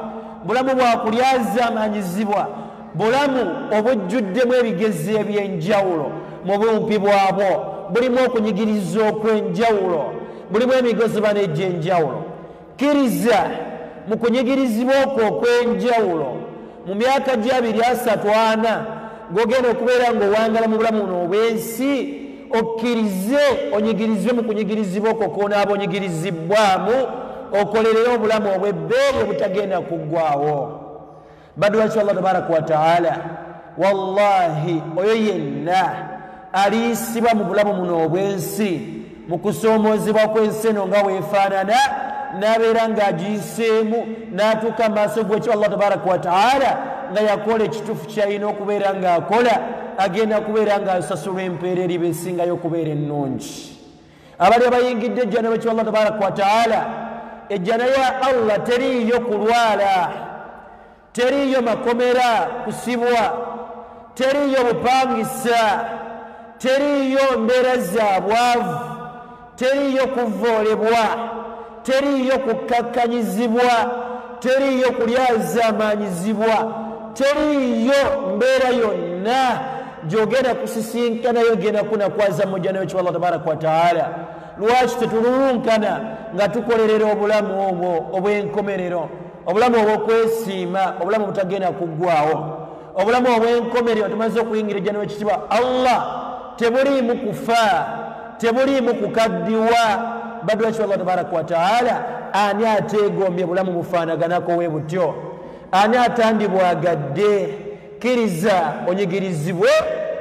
bulamu bwa kulyazaamanyizibwa, bulamu obujjuddemu ebigezi eby'enjawulo. Mu bumpi bwabwo bulimu okunyigiriza okw'enjawulo, bulimu emigozobano egy'enjawulo. Kkiriza mu kunyigirizibwa okwo okw'enjawulo mu myaka gya 2, 3, 4 ng'ogenda okubeera ng'owangala mu bulamu buno obw'ensi, okkirize onyigirizibwe mu kunyigirizibwa okwo kw'onaaba onyigirizibwamu, okolerere obulamu obw'ebbeeyi obutagenda kuggwaawo. Baddu bakyo Allah tabaraka wa taala, wallahi oyo yenna aliyisibwa mu bulamu buno obw'ensi, mu kusoomoozebwa kw'ensi eno nga weefaanana, n'abeera ng'agiyiseemu n'atuuka mu maaso g'ekyo Allah tabaraka wa taala nga yakola ekituufu ky'alina okubeera ng'akola, agenda kubeera ng'asasulwa empeera eriba esingayo okubeera ennungi. Abali abayingidde ejjana w'ekyo Allah tabaraka wa taala, ejjana ya Allah teriiyo kulwala, teriiyo makomera kusibwa, teriiyo bupangisa, teriiyo mbeera za bwavu, teriiyo kuvoolebwa, teriiyo kukkakkanyizibwa, teriiyo kulyazaamanyizibwa, teriiyo mbeera yonna gyogenda kusisinkana yogenda kuna kwaza mujjana w'ekyo Allah tabaraka wa taala. Lwaki tetululunkana nga tukolerera obulamu obwo obw'enkomerero, obulamu obw'okwesiima, obulamu butagenda kuggwaawo, obulamu obw'enkomerero tumaze okuyingira ejjana w'ekitiibwa Allah. Tebuliimu kufa, tebuliimu kukaddiwa, baddu w'ekyo Allah tabaraka wa taala. Ani ateegombye bulamu bufaanaganako we butyo? Ani atandibwagadde? Kkiriza onyigirizibwe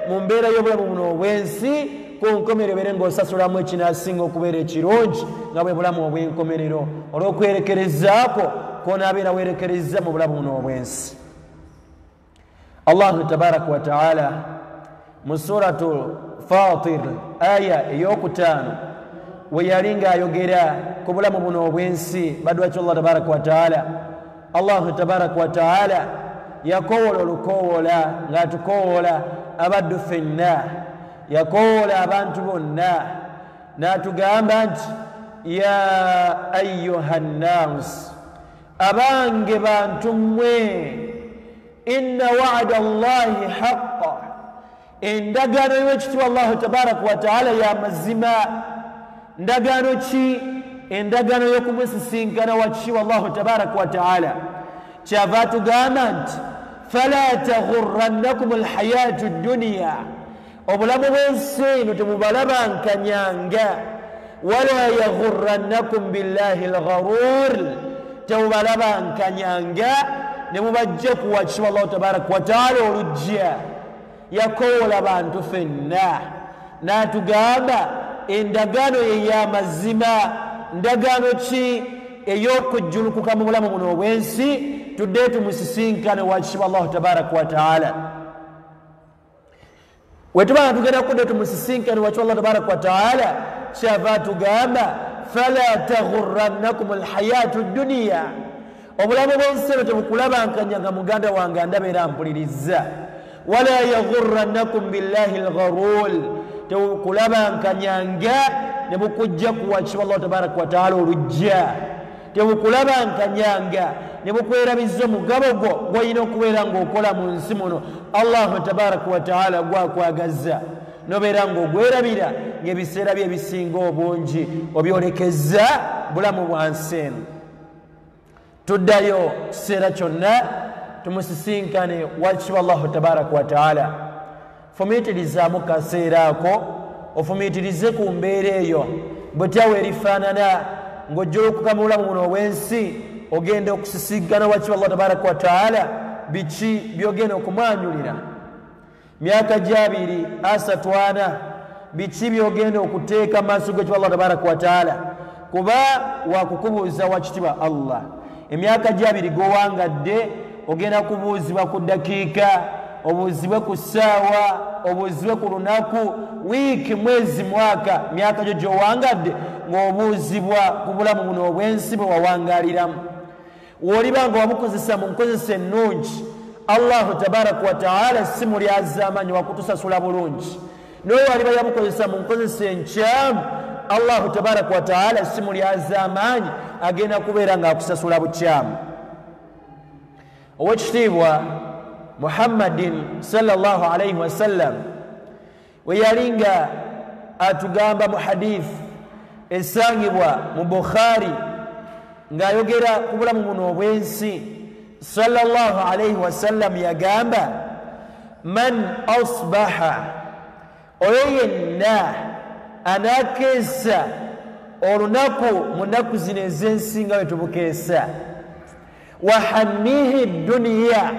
mu mbeera y'obulamu buno obw'ensi, ku nkomerero ebeere ng'osasulamu ekinaasinga okubeera ekirungi nga bwe bulamu obw'enkomerero, olw'okwerekerezaako kw'onaabeera weerekereza mu bulamu buno obw'ensi. Allahu tabaraka wa taala mu suratul Fatir aya ey'okutaano we yali ng'ayogera ku bulamu buno obw'ensi, baddu w'ekyo Allah tabaraka wa taala. Allahu tabaraka wa taala yakoowola olukoowola ng'atukoowola abaddu ffenna, yakoowola abantu bonna n'atugamba nti ya ayyuha nnaas, abange bantu mmwe, inna wa'da Allahi haqqa, endagaano y'ekitiibwa Allahu tabaraka wa taala ya mazima. Ndagaano ki? Endagaano y'okumusisinkana wa kitibwa Allahu tabaraka wa taala. Kyava atugamba nti fala taghurrannakum alhayatu dduniya, obulamu bw'ensi eno temubalabankanyanga, wala yaghurrannakum billahi algharur, temubalabankanyanga ne mubajja kuwa kitibwa Allahu tabaraka wa taala olujja. Yakoowola bantu ffenna n'atugamba endagaano ey'amazima. Ndagaano ki? Ey'okujjulukuka mu bulamu buno obw'ensi, tudde tumusisinkane wa kitibwa Allahu tabaraka wa taala. We tuba tugenda kudde tumusisinkane wa kitibwa Allahu tabaraka wa taala, kyava atugamba fala taghurrannakum alhayatu dduniya, obulamu bw'ensi eno tebukulabankanyanga muganda wange andabeera mpuliriza. Wala yaghurrannakum billahi algharur, tebukulabankanyanga ne bukujja kuwa kitibwa Allahu tabaraka wa taala olujja. Tebukulabankanyanga ne bukwerabiza omugabo gwo gw'olina okubeera ng'okola mu nsi muno Allahu tabaraka wa taala gwakwagaza, n'obeera ng'ogwerabira ng'ebiseera bye ebisinga obungi obyolekeza bulamu bwa nsi eno. Tuddayo kiseera kyonna tumusisinkane wa kitibwa Allahu tabaraka wa taala. Fumiitirizaamu kaseera ako, ofumiitirize ku mbeera eyo bwetyawo erifaanana ng'ojjulukuka mu bulamu buno obw'ensi, ogenda okusisinkana wa kitibwa Allahu tabaraka wa taala. Biki byogenda okumwanyulira? Myaka gy'abiri asatu ana, biki byogenda okuteeka mu maaso g'ekitibwa Allahu tabaraka wa taala? Kuba wakukubuuza wa kitibwa Allah. Emyaka gy'abiri g'owangadde ogenda kubuuzibwa ku ddakiika, obuuzibwe ku ssaawa, obuuzibwe ku lunaku, wiiki, mwezi, mwaka. Myaka gyo gy'owangadde ng'obuuzibwa ku bulamu buno obw'ensi bwe wawangaaliramu. W'oliba nga wabukozesa mu nkozesa ennungi, Allahu tabaraka wa taala si muli az'amaanyi wakutusasula bulungi. Naye waliba yabukozesa mu nkozesa enkyamu, Allahu tabaraka wa taala si muli az'amaanyi, agenda kubeera ng'akusasula bukyamu. Owekitiibwa Muhammadin sallallahu alayhi wa sallam we yali nga atugamba mu hadith esangibwa mu Bukhari ng'ayogera ku bulamu buno obw'ensi, sallallahu alayhi wa sallam yagamba, man asbaha, oyo yenna anaakeesa olunaku mu nnaku zino ez'ensi nga bwe tubukeesa, wa hammihi dduniya,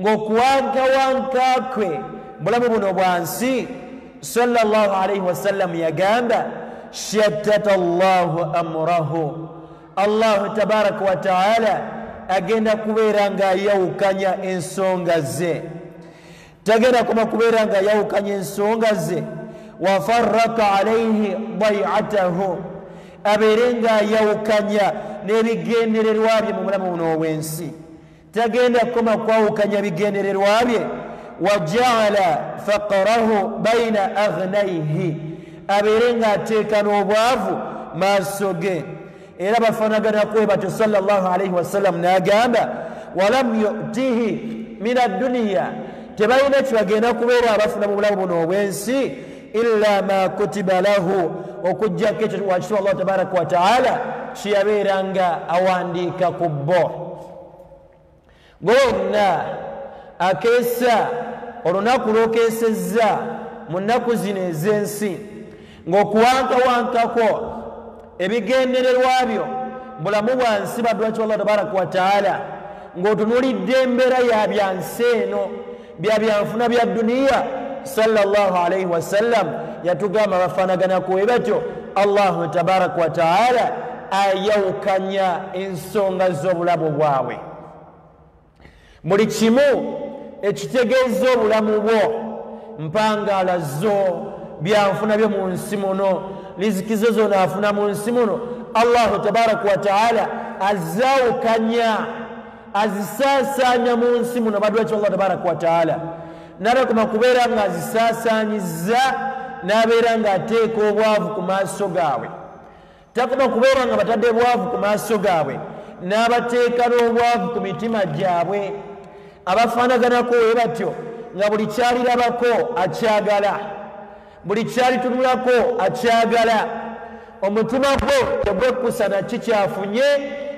ng'okuwankawanka kwe bulamu buno bwa nsi, sallallahu alayhi wa sallam yagamba, shattata Allahu amrahu, Allahu tabaraka wa taala agenda kubeera ng'ayawukanya ensonga ze. Tagenda kuma kubeera ng'ayawukanya ensonga ze. Wa farraka alayhi day'atahu, abeere ng'ayawukanya n'ebigendererwa bye mu bulamu buno obw'ensi. Tagenda kuma kwawukanya bigendererwa bye. Wa ja'ala faqrahu bayna aghnayhi, abeere ng'ateeka n'obwavu maaso ge. Era bafaanagana kwe batyo sallallahu alayhi wa sallam n'agamba, walam yu'tihi min ad-dunya, tebalina kibagenda kubeera abafuna mu bulamu buno obwensi illa ma kutiba lahu okujjako ekyo wakitibwa Allah tabaraka wa taala kyeyabeeranga awandiika ku bo. Gonna akeesa olunaku lw'okeesezza mu nnaku zino ez'ensi ng'okuwankawankako ebigendererwa byo bulamu bwansi badwaki Allah tabaraka wa taala ng'otunulidde embeera ya byansi eno bya byanfuna bya duniya. Sallallahu alaihi wasallam yatugamba bafaanaganako bwe batyo Allah tabaraka wa taala ayawukanya ensonga z'obulamu bwabwe. Buli kimu ekitegeeza obulamu bwo mpangala zo byanfuna byo mu nsi muno riziki zo zonna afuna mu nsi muno Allah tabaraka wa taala azawukanya azisaasaanya mu nsi muno badwaki Allah tabaraka wa taala narakoma kubeera nga azisaasaanyiza n'abeera nga ateeka obwavu ku maaso gaabwe. Takoma kubeera nga batadde bwavu ku maaso gaabwe n'abateeka n'obwavu ku mitima gyabwe. Abafaanaganako bwe batyo nga buli kyalirabako akyagala, buli kyalitunulako akyagala, omutima gwe tegwekkusa na kikyafunye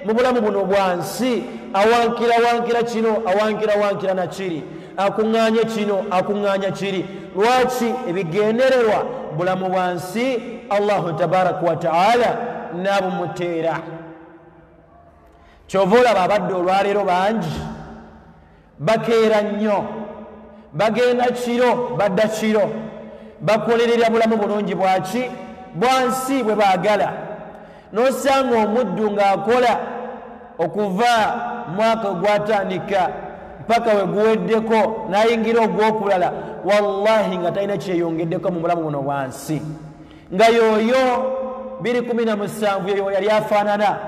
mu bulamu buno bwansi, awankirawankira kino awankirawankira na kiri, akuŋŋaanye kino akuŋŋaanya kiri. Lwaki? Ebigendererwa bulamu bwansi Allahu tabaraka wa taala n'abumuteera. Kyova olaba abadde olwaleero bangi bakeera nnyo, bagenda kiro badda kiro, bakolerera bulamu bulungi bwaki bwansi bwe baagala. N'osanga omuddu ng'akola okuva mwaka gwatandika mpaka we guweddeko n'ayingira ogw'okulala, wallahi nga talina kyeyongeddeko mu bulamu buno bwansi. Nga yooyo 2017 yoyo yali afaanana,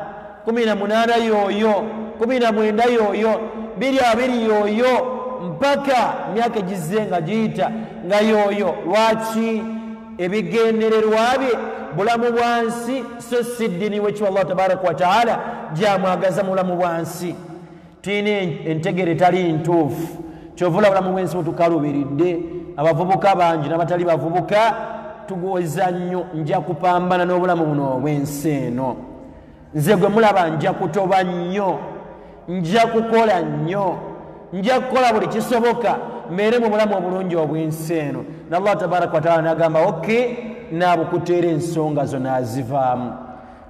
18 yoyo, 19 yoyo, 20 yoyo, mpaka myaka egize nga giyita nga yoyo. Lwaki? Ebigendererwa bye bulamu bwansi, so si ddiini w'ekyo Allah tabaraka wa taala gyamwagaza mu bulamu bwansi. Tulina entegere etali ntuufu. Kyovula bulamu bw'ensi butukalubiridde. Abavubuka bangi n'abatali bavubuka tugoza nnyo. Nja kupambana n'obulamu buno obw'ensi eno. Nze gwe mulaba nja kutoba nnyo, nja kukola nnyo, nja kukola buli kisoboka mbeere mu bulamu obulungi obw'ensi eno. n'Allah tabaraka wa taala n'agamba oke n'abukuteera ensonga zo n'azivaamu.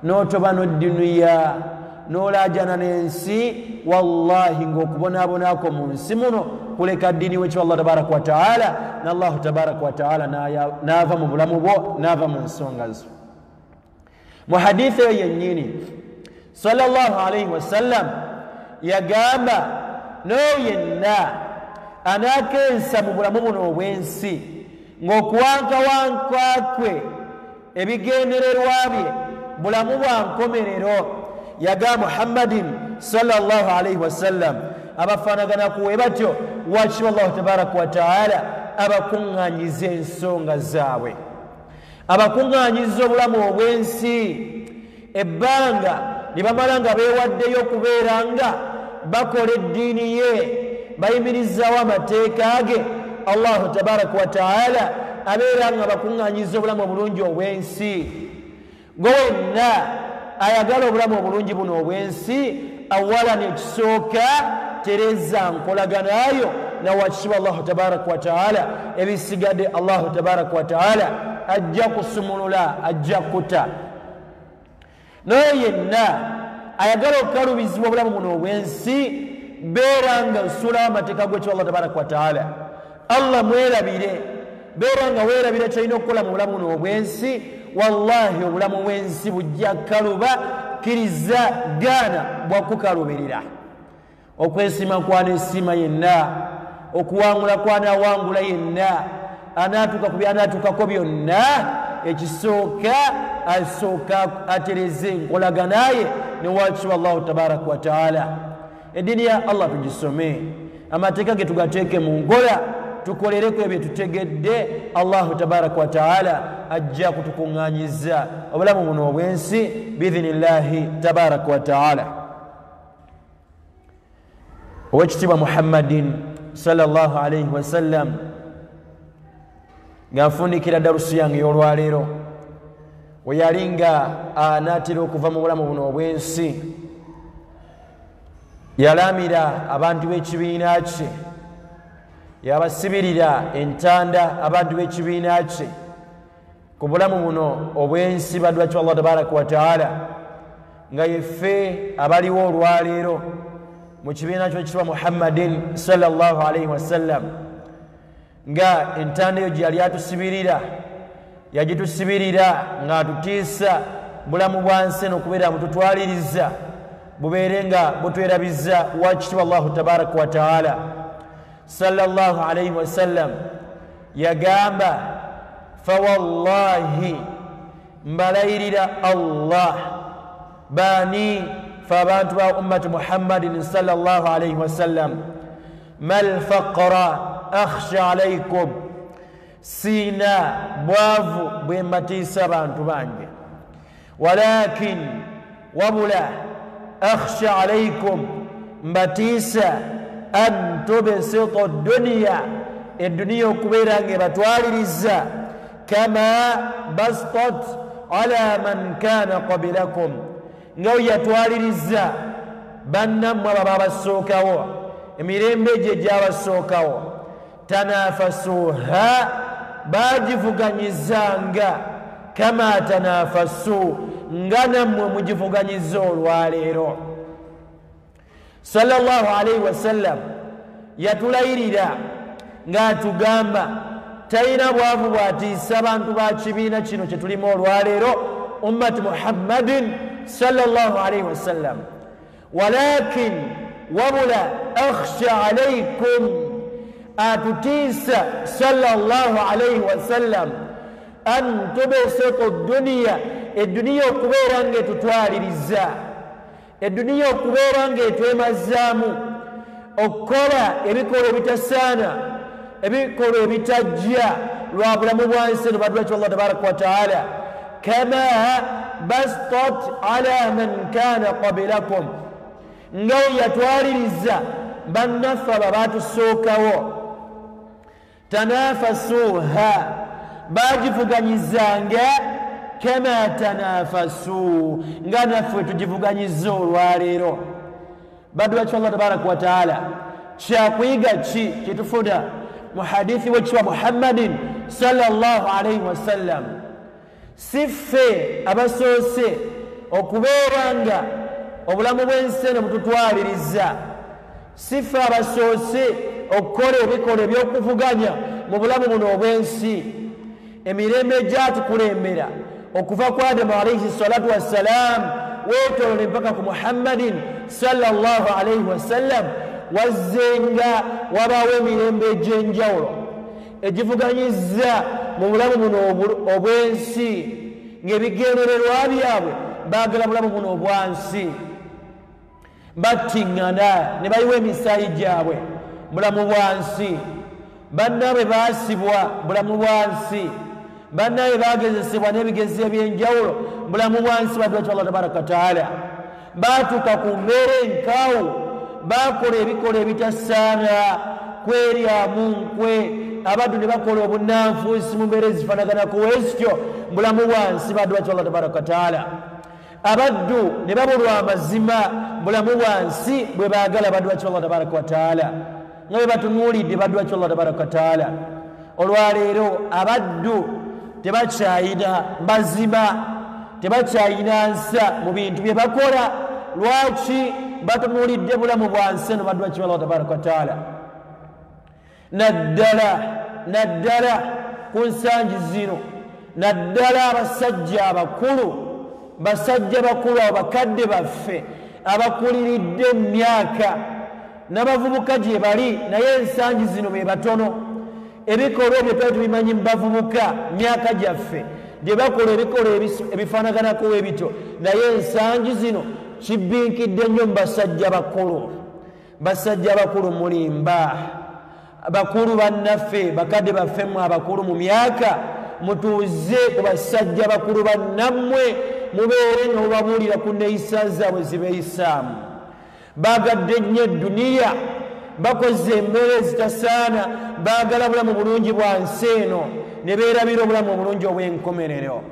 N'otoba n'oddinuya n'olaajana n'ensi, wallahi ng'okubonaabonako mu nsi muno kuleka ddiini w'ekyo Allah tabaraka wa taala, n'Allahu tabaraka wa taala n'ava mu bulamu bwo, n'ava mu nsonga zo. Mu hadithi eyo yennyini sallallahu alaihi wasallam yagamba n'oyo yenna anaakensa mu bulamu buno obw'ensi ng'okuwankawanka kwe ebigendererwa bye bulamu bwa nkomerero, yaga Muhammadin sallallahu alaihi wasallam abafaanagana kuwe batyo wakitibwa Allah tabaraka wa taala abakuŋŋaanyiza ensonga zaabwe, abakuŋŋaanyiza obulamu obw'ensi ebbanga ne bamala nga beewaddeyo okubeera nga bakola eddiini ye, bayimirizaawo amateeka ge. Allahu tabaraka wa taala abeera nga bakuŋŋaanyiza obulamu obulungi obw'ensi. Gwe wenna ayagala obulamu obulungi buno obw'ensi, awala nekisooka tereza nkolaganayo nawakitibwa Allahu tabaraka wa taala. Ebisigadde Allahu tabaraka wa taala ajja kusumulula, ajja kuta. N'oyo yenna ayagala okukalubizibwa obulamu buno obw'ensi, beera nga nsulawo amateeka g'ekyo Allah tabaraka wa taala. Allah mwerabire, beera nga weerabira kyolina okukola mu bulamu buno obw'ensi. Wallahi obulamu bw'ensi bujja kaluba, kkiriza gaana bwakukalubirira. Okwesiima kwaneesiima yenna, okuwangula kwanawangula yenna, anaatuka ku byanaatuukako byonna, ekisooka asooka atereze enkolaganaye ne wakitibwa Allahu tabaraka wa taala. Eddiini ya Allah tugisome, amateeka ge tugateeke mu nkola, tukolereko ebyo tutegedde. Allahu tabaraka wa taala ajja kutukuŋŋaanyiza obulamu buno obw'ensi biidhinillahi tabaraka wa taala. Owekitiibwa Muhammadin sallallahu alayhi wasallam ng'afundikira darusi yange y'olwaleero we yali nga anaatera okuva mu bulamu buno obw'ensi yalaamira abantu b'ekibiina kye yabasibirira entanda abantu b'ekibiina kye ku bulamu buno obw'ensi baddu bakyo Allah tabaraka wa taala nga yeffe abaliwo olwaleero mu kibiina kyo ekitibwa Muhammadin sallallahu alayhi wasallam nga entanda eyo gye yali atusibirira yagitusibirira ng'atutiisa bulamu bwa nsi eno okubeera mututwaliriza bubeere nga butwerabiza wakitibwa Allahu tabaraka wa taala sallallahu alayhi wasallam yagamba fawallahi mbalayirira Allah bani فابانت أمة محمد صلى الله عليه وسلم ما الفقر أخشى عليكم سينا بوافو بمتي سبانت بانجي ولكن وبلا أخشى عليكم متيسا أن تبسط الدنيا كبيرة بتوالي رزا كما بسطت على من كان قبلكم ngaw yatwaliriza bannammwe ababa basookawo emirembe gye gyabasookawo tanafasuha bagivuganyizanga kama tanafasu nga nammwe mugivuganyiza olwaleero sallallahu alayhi wasallam yatulayirira ng'atugamba talina bwavu bwatiisa abantu ba kibiina kino kye tulimu olwaleero ummati muhammadin صلى الله عليه وسلم ولكن وبلا أخشى عليكم أتتيس صلى الله عليه وسلم أن تبسط الدنيا كبيرا تتوالي رزا الدنيا كبيرا تمزامو okola ebikolo ebitasaana ebikolo ebitajja lwa bulamu bwansi baddu bakyo Allah tabaraka wa taala كما بسطت على من كان قبلكم ngaw yatwaliriza bannaffe ababatusookawo tanafasuha bagivuganyizanga kama tanafasu nga naffe tugivuganyiza olwaleero baddu bakyo Allah tabaraka wa taala kyakuyiga ki kitufuna mu hadithi wekitibwa Muhammadin sallallahu alayhi wasallam siffe abasoose okubeera nga obulamu bw'ensi eno bututwaliriza siffe abasoose okukola ebikolwa eby'okuvuganya mu bulamu buno obw'ensi emirembe gyatukulembera okuva ku Adamu alayhi salatu wassalaam weetoolole mpaka ku Muhammadin sallallahu alayhi wasallam wazzenga wabaawo emirembe egy'enjawulo egivuganyiza mu bulamu buno obw'ensi ng'ebigendererwa byabwe baagala bulamu buno obwansi battiŋŋana ne bayiwa emisaayi gyabwe bulamu bwansi bannaabwe baasibwa bulamu bwansi bannaabwe bagezesebwa n'ebigezi eby'enjawulo bulamu bwansi baddu bakyo Allah tabaraka wa taala baatuuka ku mbeera enkaawu baakola ebikola ebitasaana kweryamu nkwe abaddu ne bakola obunnanfuusi mu mbeera ezifaanaganako wezityo bulamu bwansi baddu bakyo Allah tabaraka wa taala abaddu ne babulwa amazima bulamu bwansi bwe baagala baddu bakyo Allah tabaraka wa taala nga bwe batunuulidde baddu bakyo Allah tabaraka wa taala olwaleero abaddu tebakyayina mazima tebakyayina nsa mu bintu bye bakola lwaki batunuulidde bulamu bwansi eno baddu bakyo Allah tabaraka wa taala naddala ku nsangi zino naddala abasajja abakulu basajja bakulu abakadde baffe abakuliridde emyaka n'abavubuka gye bali naye ensangi zino be batono ebikolwa ebyo twali tubimanyi mu bavubuka myaka gyaffe gye bakola ebikolwa ebifaanaganako ebito naye ensangi zino kibbinkidde nnyo mu basajja bakulu mulimba bakulu bannaffe bakadde baffemu abakulu mu myaka mutuuze ku basajja bakulu bannammwe mubeere nga mubabuulira ku neeyisa zaabwe zibeeyisaamu baagadde nnyo eduniya bakoze emmere zitasaana baagala bulamu bulungi bwa nsi eno ne beerabira obulamu obulungi obw'enkomerero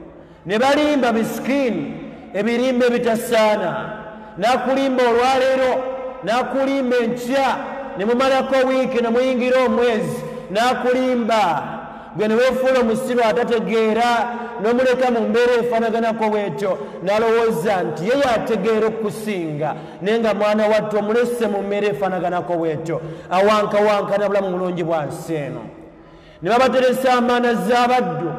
ne balimba misikini ebirimba ebitasaana n'akulimba olwaleero n'akulimba enkya ne mumalako wiiki ne muyingira omwezi n'akulimba gwe ne weefuula omusibe atategeera n'omuleka mu mbeera efaanaganako bw'etyo n'alowooza nti ye yategeera okusinga naye nga mwana wattu omulesse mu mbeera efaanaganako bw'etyo awankawankana bulamu bulungi bwa nsi eno ne babateresa amaana z'abaddu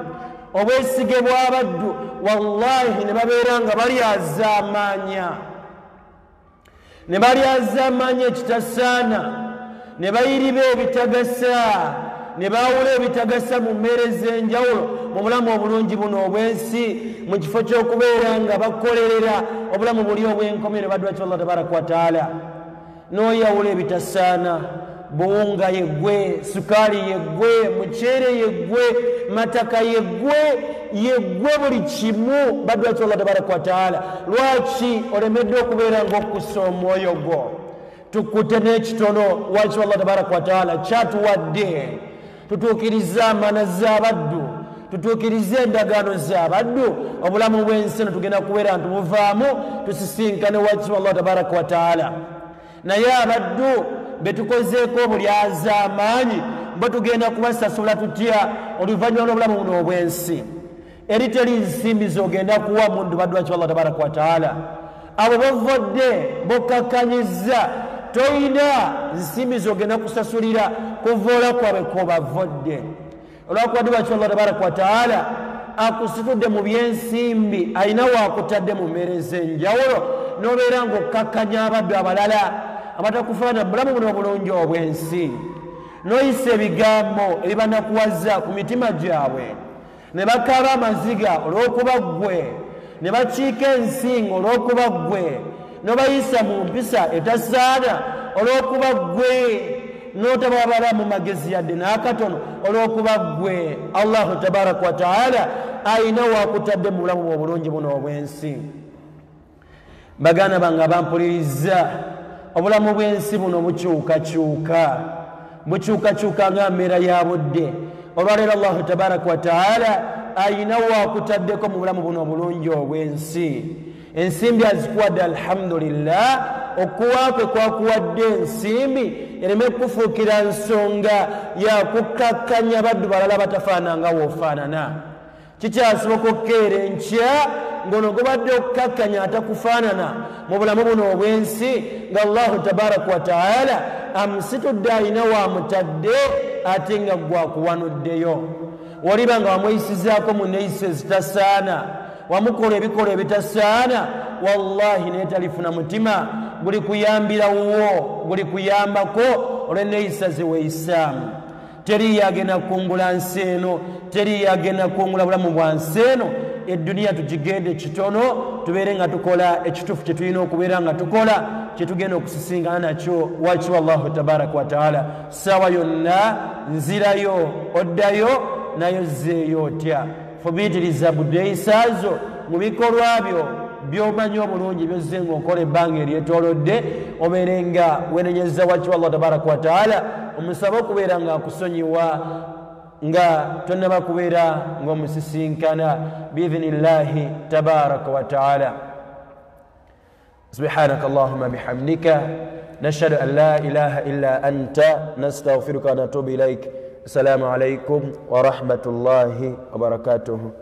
obwesige bw'abaddu wallahi ne babeera nga balyazaamaanya ekitasaana ne bayiriba ebitagasa ne baawula ebitagasa mu mmeere ez'enjawulo mu bulamu obulungi buno obw'ensi mu kifo ky'okubeera nga bakolerera obulamu buli obw'enkomere baddu bakyo Allah tabaraka wa taala n'oyawula ebitasaana buwunga yeggwe sukaali yeggwe muceere yeggwe mataka yeggwe buli kimu baddu bakyo Allah tabaraka wa taala lwaki olemedde okubeera ng'okussa omwoyo gwo tukute n'ekitono wakyo Allah tabaraka wa taala kyatuwadde tutuukirize amaana z'abaddu tutuukirize endagaano z'abaddu obulamu bw'ensi eno tugenda kubeera nti buvaamu tusisinkane wakyo Allah tabaraka wa taala naye abaddu betukozeeko buli azaamaanyi mbo tugenda kubasasula tutya oluvannyuma lw'obulamu buno obw'ensi eri teri nsimbi zogenda kuwa mundu baddu wakyo Allah tabaraka wa taala abo bovodde bokkakanyiza toyina nsimbi zogenda kusasulira kuvoola kwabwe kwobavodde olwakuba ddu wakyo Allah tabaraka wa taala akusitudde mu byensimbi alina waakutadde mu mmeere ez'enjawulo n'obeera ng'okkakkanya abaddu abalala abatakufaana bulamu buno obulungi obw'ensi n'oyisa ebigambo ebibanakuwaza ku mitima gyabwe ne bakaaba amaziga olw'okuba ggwe ne bakiika ensingo olw'okuba ggwe n'obayisa mu mpisa etasaana olw'okuba ggwe n'otababala mu magezi yadde n'akatono olw'okuba ggwe Allahu tabaraka wa taala ayina waakutadde mu bulamu obulungi buno obw'ensi baganda bange bampuliriza obulamu bw'ensi buno bukyukakyuka nga mbeera ya budde olwaleero Allahu tabaraka wa taala ayina waakutaddeko mu bulamu buno obulungi obw'ensi ensimbi azikuwadde alhamdulillah okuwaakwe kwakuwadde ensimbi ereme kufuukira nsonga yakukkakkanya baddu balala batafaananga woofaanana kikyasoboka okukeera enkya ng'ono gobadde okukkakkanya atakufaanana mu bulamu buno obw'ensi nga Allahu tabaraka wa taala amusitudde alina waamutadde ate nga gwakuwanuddeyo woliba nga wamweyisizaako mu neeyisa ezitasaana wamukola ebikolwa ebitasaana wallahi naye talifuna mutima guli kuyambira wuwo guli kuyambako olw'enneeyisa zeweeyisaamu teri yagenda kungula nsi eno teri yagenda kungula bulamu bwa nsi eno edduniya tugigende kitono tubeere nga tukola ekituufu kye tulina okubeera nga tukola kye tugenda okusisinkana nakyo wakyo Allahu tabaraka wa taala saawa yonna nzirayo oddayo nayo zeeyo otya fubiitiriza buddeeyisaazo mu bikolwa byo by'omanyi obulungi byozze ng'okola ebbanga eryetoolodde obeere nga wenenyeza wakyo Allah tabaraka wa taala omusabe okubeera nga akusonyiwa nga tonnaba kubeera ng'omusisinkana biidhnillahi tabaraka wa taala subhanaka allahumma bihamdika nashhadu an la ilaha illa anta nastaghfiruka wa natubu ilaik. Assalamu alaikum wa rahmatullahi wa barakatuh.